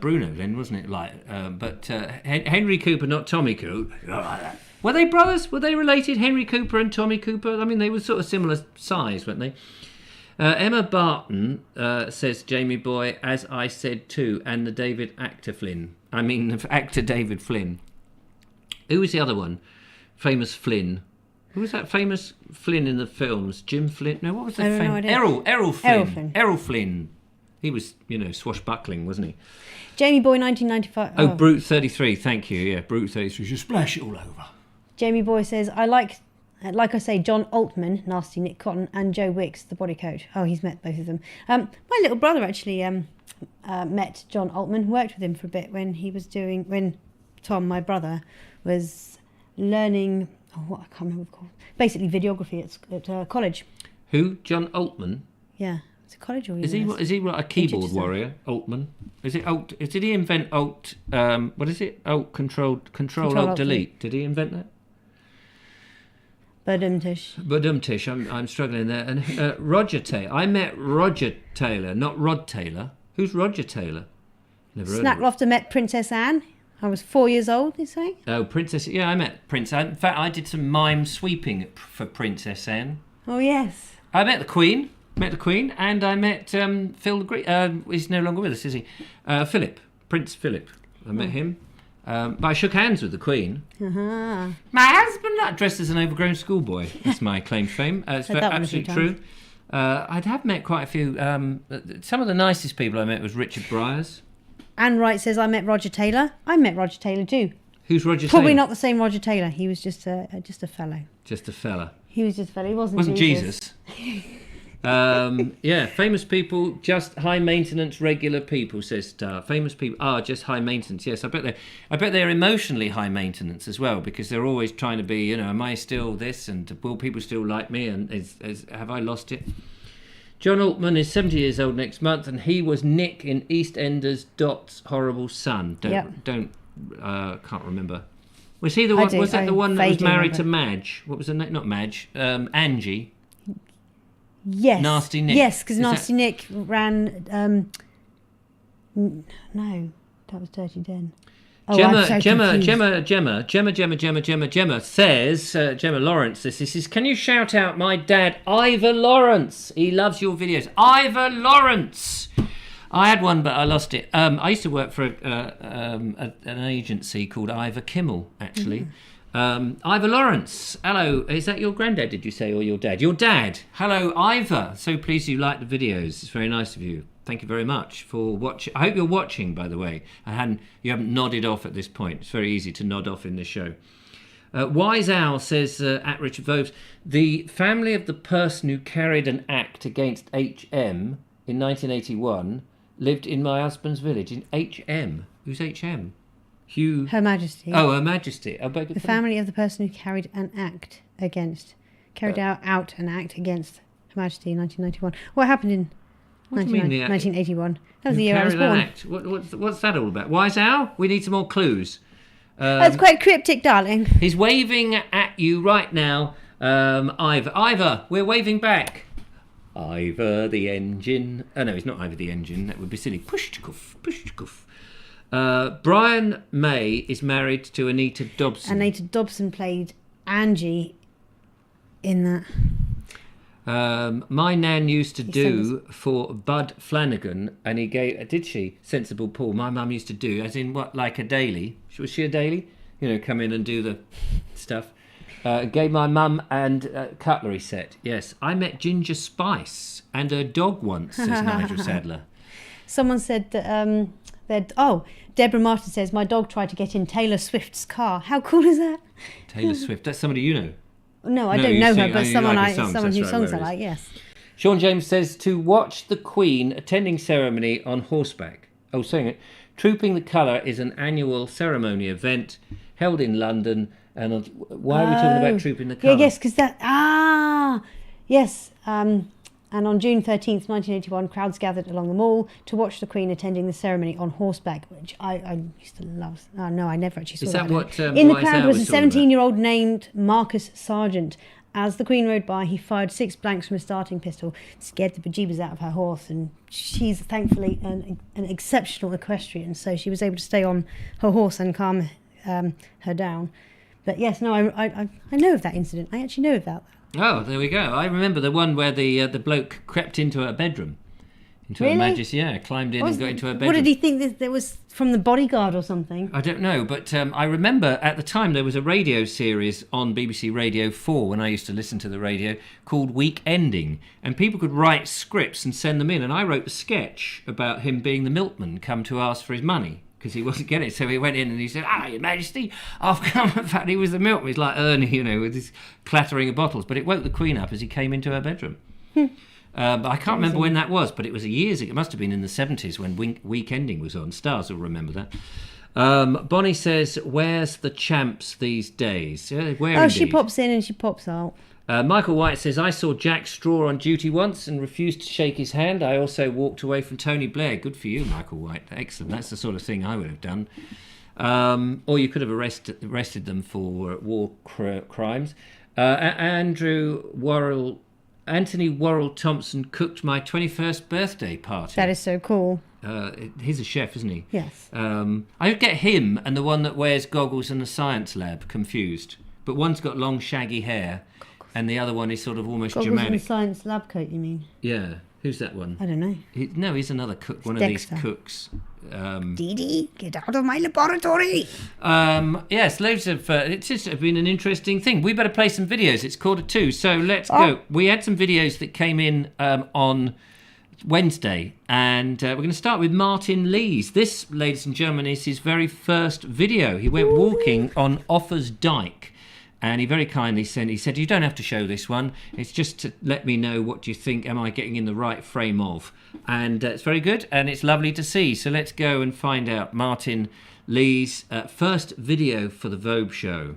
Bruno then, wasn't it? But Henry Cooper, not Tommy Cooper. Were they brothers? Were they related, Henry Cooper and Tommy Cooper? I mean, they were sort of similar size, weren't they? Emma Barton says, Jamie Boy, as I said too, and the actor David Flynn. Who was the other one? Famous Flynn. Who was that famous Flynn in the films? Jim Flynn? No, what was that? Errol Flynn. Errol Flynn. He was, swashbuckling, wasn't he? Jamie Boy, 1995. Oh, Brute 33. Thank you. Yeah, Brute 33. Just splash it all over. Jamie Boy says, I like I say, John Altman, Nasty Nick Cotton, and Joe Wicks, the body coach. Oh, he's met both of them. My little brother actually met John Altman, worked with him for a bit when Tom, my brother, was learning, I can't remember what it's called, basically videography at college. Who? John Altman? Yeah. It's a college or is he a keyboard warrior, Altman? Is it Alt? Did he invent Alt? What is it? Alt Control Alt Delete. Did he invent that? Badumtish. I'm struggling there. And Roger Taylor. I met Roger Taylor, not Rod Taylor. Who's Roger Taylor? Never heard of him. Snacklofter met Princess Anne. I was 4 years old, you say? Oh, Princess. Yeah, I met Princess Anne. In fact, I did some mime sweeping for Princess Anne. Oh, yes. I met the Queen. And I met Phil the Greek. He's no longer with us, is he? Prince Philip. I met him. But I shook hands with the Queen. Uh-huh. My husband, dressed as an overgrown schoolboy. That's my claim to fame. It's absolutely true. I have met quite a few. Some of the nicest people I met was Richard Bryars. Anne Wright says, I met Roger Taylor. I met Roger Taylor too. Who's Roger Taylor? Probably not the same Roger Taylor. He was just a fellow. Just a fella. He was just a fellow. He wasn't Jesus. Famous people, just high maintenance, regular people, says Star. Famous people are just high maintenance. Yes, I bet they're emotionally high maintenance as well, because they're always trying to be, am I still this, and will people still like me, and have I lost it? John Altman is 70 years old next month, and he was Nick in EastEnders Dot's horrible son. Can't remember. Was he the one? Was that the one that was married to Madge? What was her name? Not Madge. Angie. Yes. Nasty Nick. Yes, because Nasty Nick ran. No, that was Dirty Den. Oh, Gemma says, Gemma Lawrence, this is, can you shout out my dad, Ivor Lawrence? He loves your videos. Ivor Lawrence! I had one, but I lost it. I used to work for an agency called Ivor Kimmel, actually. Ivor Lawrence, hello. Is that your granddad, did you say, or your dad? Your dad. Hello, Ivor. So pleased you like the videos. It's very nice of you. Thank you very much for watching. I hope you're watching, by the way. You haven't nodded off at this point. It's very easy to nod off in this show. Wise Owl says, at Richard Vobes, the family of the person who carried an act against HM in 1981 lived in my husband's village. In HM? Who's HM? Hugh... Her Majesty. Oh, Her Majesty. The family of the person who carried out an act against Her Majesty in 1991. What happened in 1981? That was the year I was born. What's that all about? Wise Owl? We need some more clues. That's quite cryptic, darling. He's waving at you right now. Ivor, we're waving back. Ivor the engine. Oh, no, he's not Ivor the engine. That would be silly. Push-to-cuff. Brian May is married to Anita Dobson. Anita Dobson played Angie in that. My nan used to do for Bud Flanagan, and he gave... Did she? Sensible Paul. My mum used to do, as in what, like a daily? Was she a daily? Come in and do the stuff. Gave my mum and cutlery set. Yes. I met Ginger Spice and her dog once, says Nigel Sadler. Someone said that... Deborah Martin says, my dog tried to get in Taylor Swift's car. How cool is that? Taylor Swift. That's somebody you know. No, I don't know her, but someone whose songs I like, yes. Sean James says, to watch the Queen attending ceremony on horseback. Oh, saying it. Trooping the Colour is an annual ceremony event held in London. And why are we talking about Trooping the Colour? Yes, because yes. And on June 13th, 1981, crowds gathered along the Mall to watch the Queen attending the ceremony on horseback, which I used to love. Oh, no, I never actually saw that. Is that what In the Wise crowd Hour was a talking 17-year-old named Marcus Sargent. As the Queen rode by, he fired 6 blanks from a starting pistol, scared the bejeebers out of her horse, and she's thankfully an exceptional equestrian, so she was able to stay on her horse and calm her down. But yes, no, I know of that incident. I actually know about that. Oh, there we go. I remember the one where the bloke crept into her bedroom. Into Really? Her Majesty, climbed in and got into her bedroom. What did he think that was from the bodyguard or something? I don't know, but I remember at the time there was a radio series on BBC Radio 4 when I used to listen to the radio called Week Ending, and people could write scripts and send them in, and I wrote the sketch about him being the milkman come to ask for his money because he wasn't getting it. So he went in and he said, Your Majesty, I've come. In fact, he was the milkman. He's like Ernie, with his clattering of bottles. But it woke the Queen up as he came into her bedroom. But I can't remember when that was, but it was years ago. It must have been in the 70s when Week Ending was on. Stars will remember that. Bonnie says, where's the champs these days? Where she pops in and she pops out. Michael White says, I saw Jack Straw on duty once and refused to shake his hand. I also walked away from Tony Blair. Good for you, Michael White. Excellent. That's the sort of thing I would have done. Or you could have arrested them for war crimes. Anthony Worrell Thompson cooked my 21st birthday party. That is so cool. He's a chef, isn't he? Yes. I would get him and the one that wears goggles in the science lab confused. But one's got long, shaggy hair, and the other one is sort of almost Goggles Germanic. and science lab coat, you mean? Yeah. Who's that one? I don't know. He's another cook. One Dexter. of these cooks. Dee Dee, get out of my laboratory. Yes, loads of... it's just been an interesting thing. We better play some videos. It's 1:45, so let's go. We had some videos that came in on Wednesday, and we're going to start with Martin Lees. This, ladies and gentlemen, is his very first video. He went walking on Offers Dyke. And he very kindly said, you don't have to show this one. It's just to let me know what you think. Am I getting in the right frame of? And it's very good, and it's lovely to see. So let's go and find out Martin Lee's first video for the Vobes Show.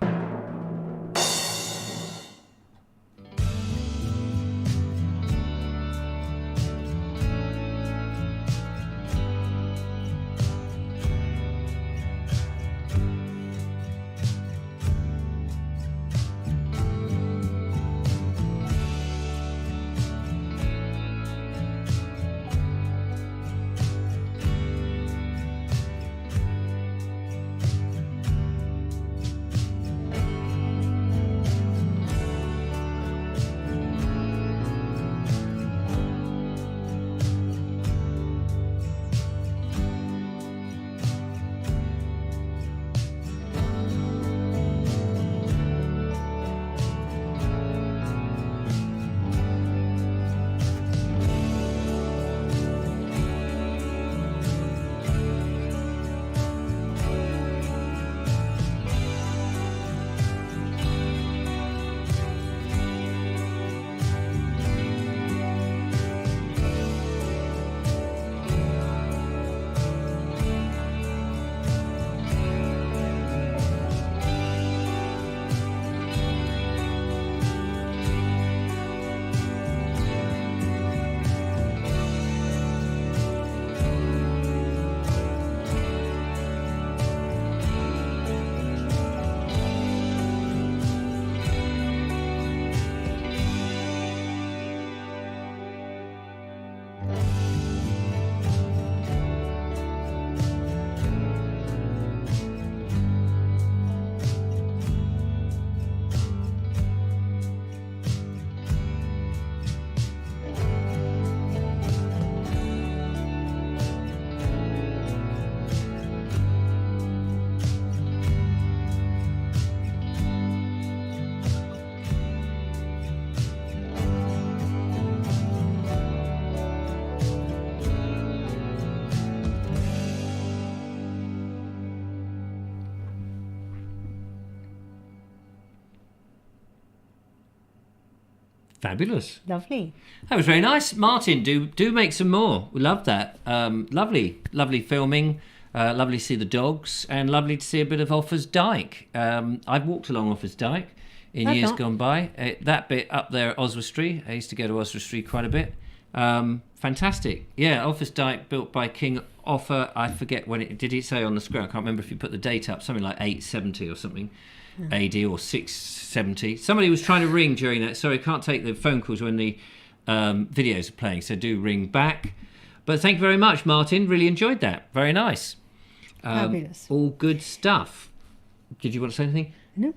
Fabulous. Lovely. That was very nice. Martin, do make some more. We love that. Lovely filming. Lovely to see the dogs, and lovely to see a bit of Offers Dyke. I've walked along Offers Dyke in years gone by. That bit up there at Oswestry, I used to go to Oswestry quite a bit. Fantastic. Yeah, Offers Dyke, built by King Offa. I forget when it... Did he say on the screen? I can't remember if he put the date up. Something like 870 or something. AD or 670. Somebody was trying to ring during that. Sorry, I can't take the phone calls when the videos are playing, so do ring back. But thank you very much, Martin. Really enjoyed that. Very nice. Fabulous. All good stuff. Did you want to say anything? No.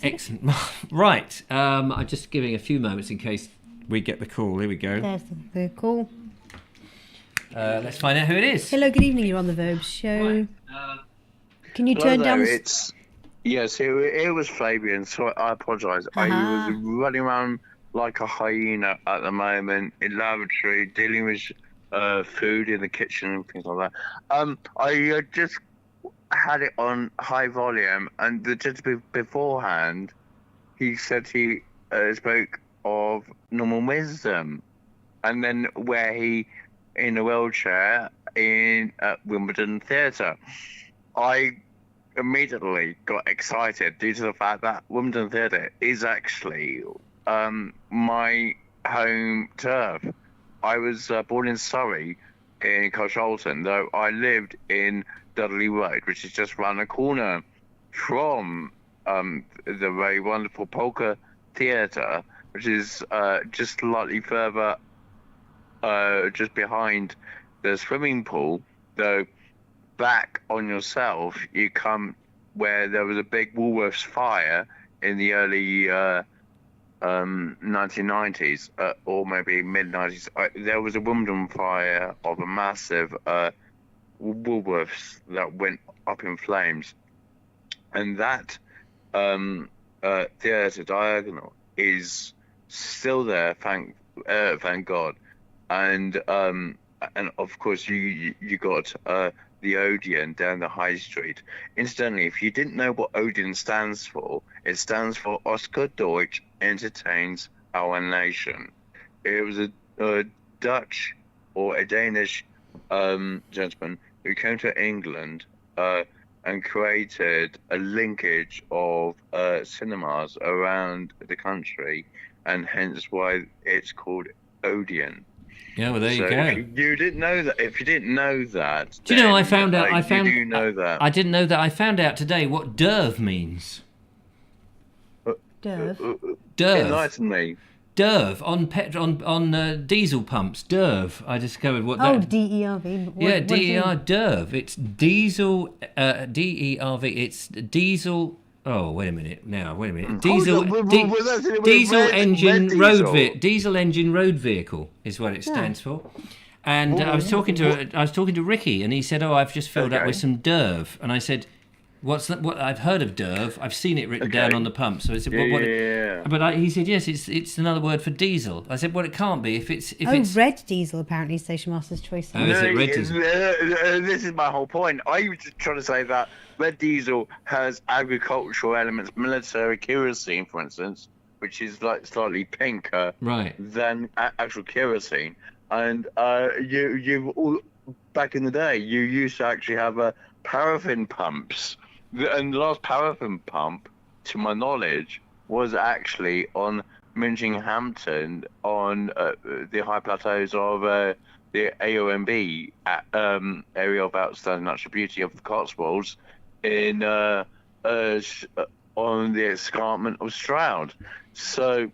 Excellent. Right. I'm just giving a few moments in case we get the call. Here we go. There's the call. Let's find out who it is. Hello, good evening. You're on the Vobes Show. Can you turn down the... Yes, it was Fabian, so I apologise. I was running around like a hyena at the moment in lavatory, dealing with food in the kitchen and things like that. I just had it on high volume, and just beforehand, he said he spoke of normal wisdom, and then where he in a wheelchair in Wimbledon Theatre. I immediately got excited due to the fact that Wimbledon Theatre is actually my home turf. I was born in Surrey in Carshalton, though I lived in Dudley Road, which is just round the corner from the very wonderful Polka Theatre, which is just slightly further just behind the swimming pool, though back on yourself you come where there was a big Woolworths fire in the early 1990s or maybe mid-90s. There was a Wimbledon fire of a massive Woolworths that went up in flames, and that theatre diagonal is still there, thank God. And of course you got the Odeon down the high street. Incidentally, if you didn't know what Odeon stands for, it stands for Oscar Deutsch Entertains Our Nation. It was a Dutch or a Danish gentleman who came to England and created a linkage of cinemas around the country, and hence why it's called Odeon. Yeah, well, there you go. If you didn't know that. If you didn't know that, do you know? I found out. You do know that. I didn't know that. I found out today what DERV means. DERV. DERV. Enlighten me. DERV on diesel pumps. DERV. I discovered what that. Oh, DERV. Yeah, DER DERV. It's diesel. DERV. It's diesel. Oh, wait a minute. Diesel engine road vehicle is what it stands for. And I was talking to Ricky, and he said, "Oh, I've just filled up with some DERV." And I said, "What's that? What I've heard of DERV. I've seen it written down on the pump." So I said, "But he said, yes, it's another word for diesel." I said, "Well, it can't be if it's red diesel apparently." Station Master's choice. Oh, is it red diesel? This is my whole point. I was just trying to say that red diesel has agricultural elements, military kerosene, for instance, which is like slightly pinker than actual kerosene. And you back in the day, you used to actually have paraffin pumps, and the last paraffin pump, to my knowledge, was actually on Minchinhampton on the high plateaus of the AOMB area of outstanding natural beauty of the Cotswolds in on the escarpment of Stroud. So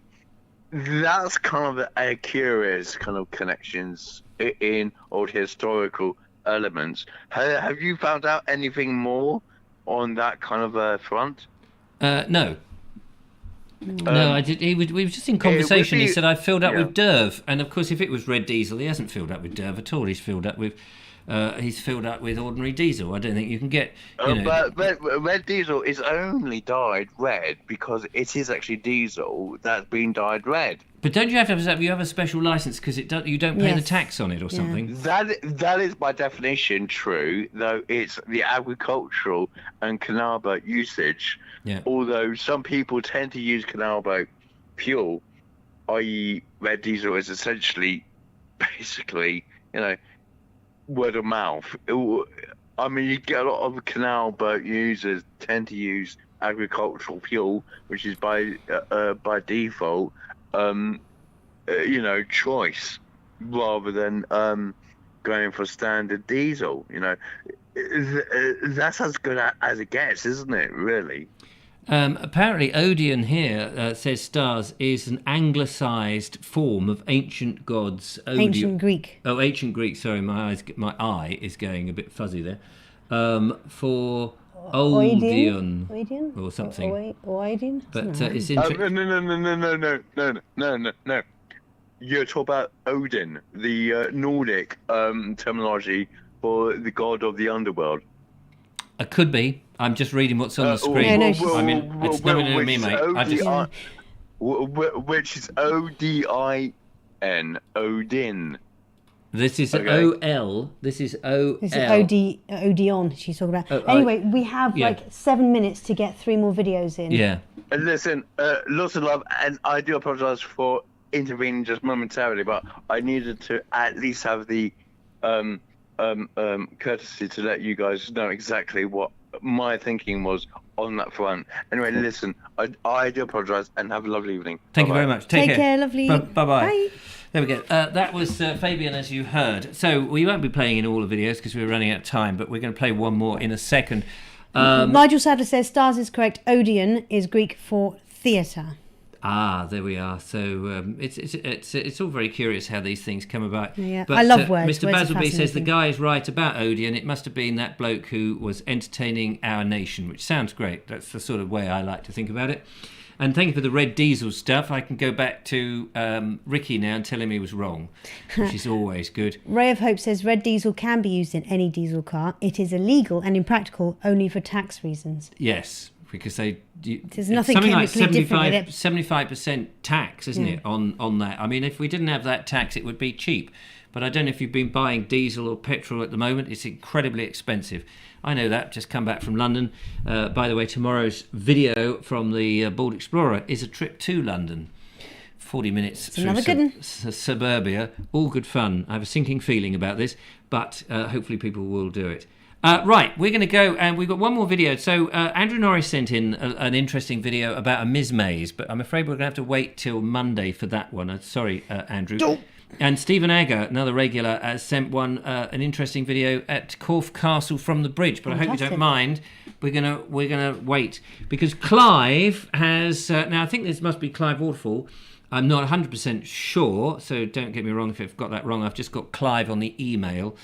that's kind of a curious kind of connections in old historical elements. Have you found out anything more on that kind of front? No. No, I did. We were just in conversation. He said I filled up with DERV, and of course, if it was red diesel, he hasn't filled up with DERV at all. He's filled up with ordinary diesel. I don't think you can get. But red diesel is only dyed red because it is actually diesel that's been dyed red. But don't you have a special license because you don't pay the tax on it or something? That is by definition true, though it's the agricultural and canal boat usage. Yeah. Although some people tend to use canal boat fuel, i.e. red diesel is essentially, basically, word of mouth. I mean, you get a lot of canal boat users tend to use agricultural fuel, which is by default, choice, rather than going for standard diesel. That's as good as it gets, isn't it? Really. Apparently, Odeon here says stars is an anglicised form of ancient gods. Ancient Greek. Oh, ancient Greek. Sorry, my eye is going a bit fuzzy there. For Odeon or something. Odeon? But it's interesting. No. You're talking about Odin, the Nordic terminology for the god of the underworld. It could be. I'm just reading what's on the screen. No, I mean, it's nothing to me, mate. Which is Odin, Odin. This is Okay. O-L. This is O-L. This is Odeon she's talking about. Anyway, we have like 7 minutes to get 3 more videos in. Yeah. And listen, lots of love, and I do apologise for intervening just momentarily, but I needed to at least have the courtesy to let you guys know exactly what my thinking was on that front. Anyway, listen, I do apologise, and have a lovely evening. Thank you very much. Take care. Lovely. Bye-bye. Bye. There we go. That was Fabian, as you heard. So we won't be playing in all the videos because we're running out of time, but we're going to play one more in a second. Nigel Sadler says stars is correct. Odeon is Greek for theatre. There we are. So it's all very curious how these things come about. Yeah, but, I love words. Mr. Words are Basilby says the fascinating. guy is right about Odeon. It must have been that bloke who was entertaining our nation, which sounds great. That's the sort of way I like to think about it. And thank you for the red diesel stuff. I can go back to Ricky now and tell him he was wrong, which is always good. Ray of Hope says red diesel can be used in any diesel car. It is illegal and impractical only for tax reasons. Yes, because There's nothing something like chemically different with it. 75% tax, isn't it, on that? I mean, if we didn't have that tax, it would be cheap. But I don't know if you've been buying diesel or petrol at the moment. It's incredibly expensive. I know that. Just come back from London. By the way, tomorrow's video from the Bold Explorer is a trip to London. 40 minutes through suburbia. All good fun. I have a sinking feeling about this, but hopefully people will do it. Right, we're going to go, and we've got one more video. So Andrew Norris sent in an interesting video about a Ms. Mays, but I'm afraid we're going to have to wait till Monday for that one. Sorry, Andrew. Oh. And Stephen Agger, another regular, sent an interesting video at Corfe Castle from the bridge. But I hope you don't mind. We're gonna wait because Clive has now. I think this must be Clive Waterfall. I'm not 100% sure, so don't get me wrong if I've got that wrong. I've just got Clive on the email.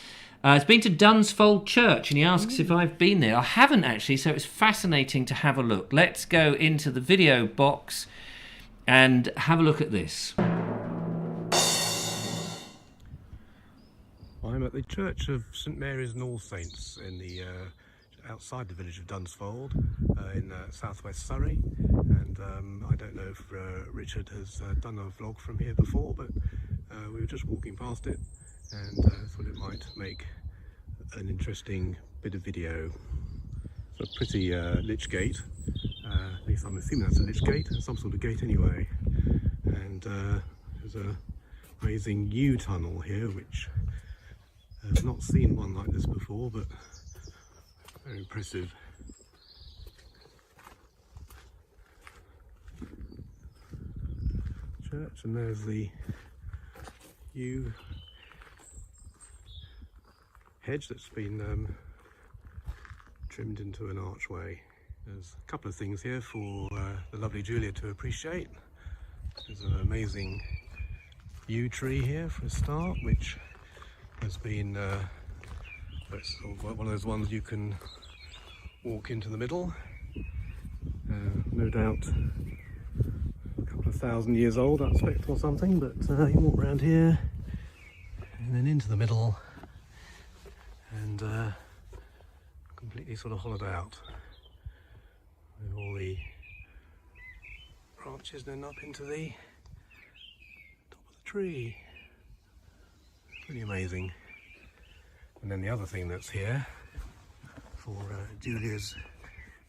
It's been to Dunsfold Church, and he asks if I've been there. I haven't actually, so it's fascinating to have a look. Let's go into the video box and have a look at this. I'm at the Church of St Mary's and All Saints in the outside the village of Dunsfold in southwest Surrey, and I don't know if Richard has done a vlog from here before, but we were just walking past it and thought it might make an interesting bit of video. It's a pretty lich gate, at least I'm assuming that's a lich gate, some sort of gate anyway, and there's a amazing U-tunnel here, which I've not seen one like this before, but very impressive. Church, and there's the yew hedge that's been trimmed into an archway. There's a couple of things here for the lovely Julia to appreciate. There's an amazing yew tree here for a start, which has been it's sort of one of those ones you can walk into the middle. No doubt a couple of 1,000 years old, I expect, or something, but you walk around here and then into the middle and completely sort of hollowed out with all the branches then up into the top of the tree. Pretty amazing. And then the other thing that's here for Julia's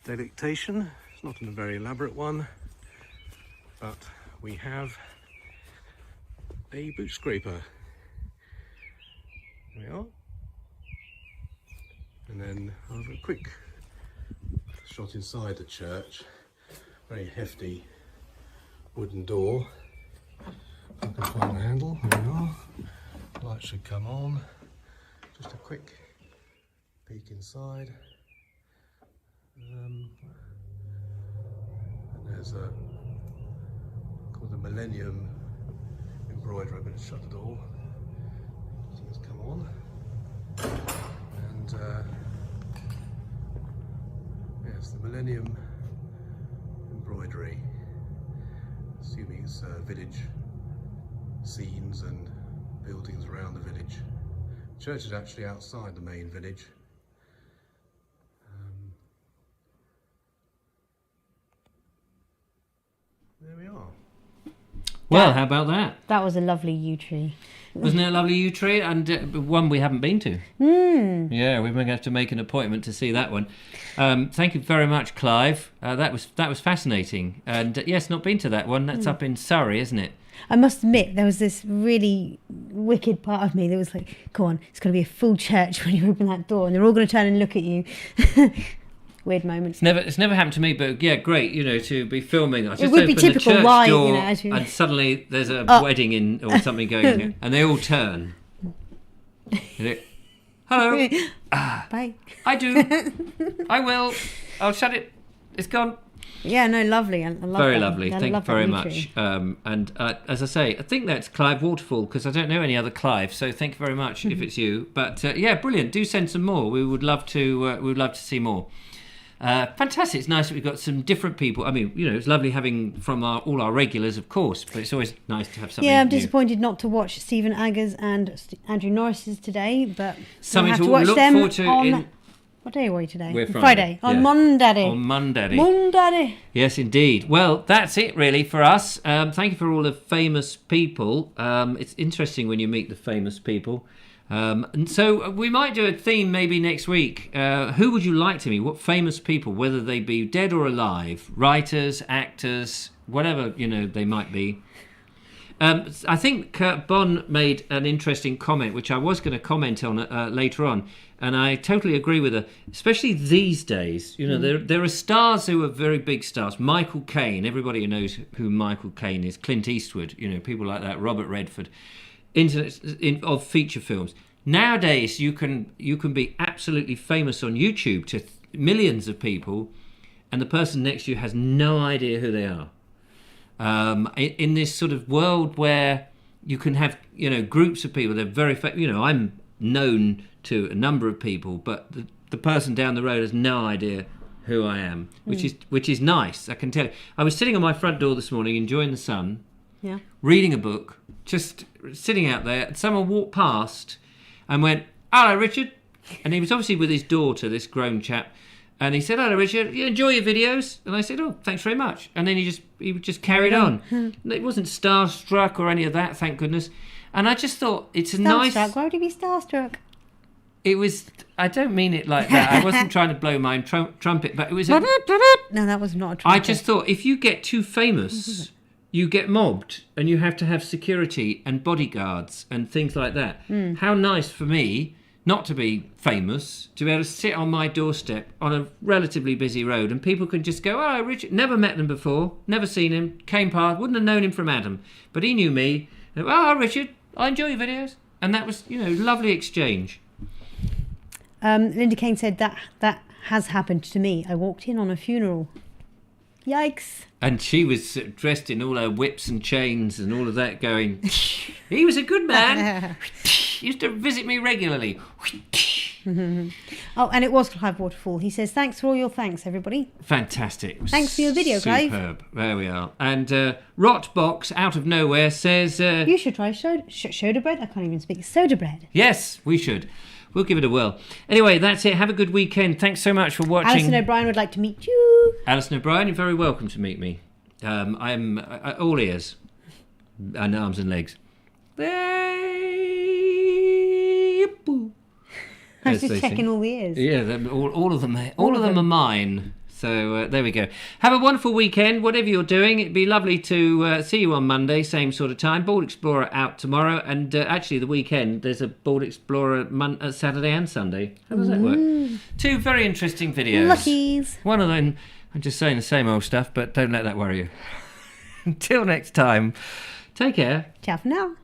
delectation, it's not a very elaborate one, but we have a boot scraper. There we are. And then I'll have a quick shot inside the church. Very hefty wooden door. I can find the handle. There we are. Light should come on. Just a quick peek inside. And there's a called the Millennium embroidery. I'm going to shut the door. Things come on. And yes, the Millennium embroidery. Assuming it's village scenes and buildings around the village. The church is actually outside the main village. There we are. Well, how about that? That was a lovely yew tree. Wasn't it a lovely yew tree? And one we haven't been to. Yeah, we're going to have to make an appointment to see that one. Thank you very much, Clive. That was fascinating. And yes, not been to that one. That's up in Surrey, isn't it? I must admit, there was this really wicked part of me that was like, "Come on, it's going to be a full church when you open that door, and they're all going to turn and look at you." Weird moments. It's never happened to me, but yeah, great. To be filming. I just it would be open typical the church live, door, as you... and suddenly there's a wedding in or something going on, and they all turn. Hello. Bye. I do. I will. I'll shut it. It's gone. Yeah, no, lovely. I love very that. Lovely. Thank you very much. And as I say, I think that's Clive Waterfall because I don't know any other Clive. So thank you very much if it's you. But yeah, brilliant. Do send some more. We would love to. We would love to see more. Fantastic. It's nice that we've got some different people. I mean, it's lovely having from all our regulars, of course. But it's always nice to have something. Yeah, I'm new. disappointed not to watch Stephen Aggers and Andrew Norris's today, but something we'll have to watch look them forward to on. What day are we today? We're Friday. On yeah. Monday. On Monday. Monday. Yes, indeed. Well, that's it really for us. Thank you for all the famous people. It's interesting when you meet the famous people. And so we might do a theme maybe next week. Who would you like to meet? What famous people, whether they be dead or alive, writers, actors, whatever they might be. I think Kurt Bonn made an interesting comment, which I was going to comment on later on, and I totally agree with her. Especially these days, there are stars who are very big stars. Michael Caine, everybody knows who Michael Caine is. Clint Eastwood, people like that. Robert Redford, of feature films. Nowadays, you can be absolutely famous on YouTube to millions of people, and the person next to you has no idea who they are. In this sort of world where you can have groups of people, they're very I'm known to a number of people, but the person down the road has no idea who I am, which is nice. I can tell you. I was sitting on my front door this morning enjoying the sun, reading a book, just sitting out there, and someone walked past and went, "Hello, Richard," and he was obviously with his daughter, this grown chap. And he said, "Hello, Richard. You enjoy your videos?" And I said, "Oh, thanks very much." And then he just carried on. It wasn't starstruck or any of that, thank goodness. And I just thought it's a nice. Starstruck? Why would he be starstruck? It was. I don't mean it like that. I wasn't trying to blow my own trumpet, but it was. No, that was not a trumpet. I just thought if you get too famous, you get mobbed, and you have to have security and bodyguards and things like that. How nice for me. Not to be famous, to be able to sit on my doorstep on a relatively busy road and people can just go, "Oh, Richard," never met him before, never seen him, came past, wouldn't have known him from Adam, but he knew me. "Oh, Richard, I enjoy your videos." And that was, lovely exchange. Linda Kane said that has happened to me. I walked in on a funeral. Yikes. And she was dressed in all her whips and chains and all of that going, "He was a good man. He used to visit me regularly." Oh, and it was Clive Waterfall. He says, "Thanks for all your thanks, everybody." Fantastic. Thanks for your video, Clive. Superb. There we are. And Rotbox, out of nowhere, says... you should try soda bread. I can't even speak. Soda bread. Yes, we should. We'll give it a whirl. Anyway, that's it. Have a good weekend. Thanks so much for watching. Alison O'Brien would like to meet you. Alison O'Brien, you're very welcome to meet me. I'm all ears and arms and legs. I was just checking all the ears. Yeah, all of them are mine. So there we go. Have a wonderful weekend, whatever you're doing. It'd be lovely to see you on Monday, same sort of time. Bald Explorer out tomorrow, and actually the weekend there's a Bald Explorer Saturday and Sunday. How does that work? 2 very interesting videos. Luckies. One of them, I'm just saying the same old stuff, but don't let that worry you. Until next time, take care. Ciao for now.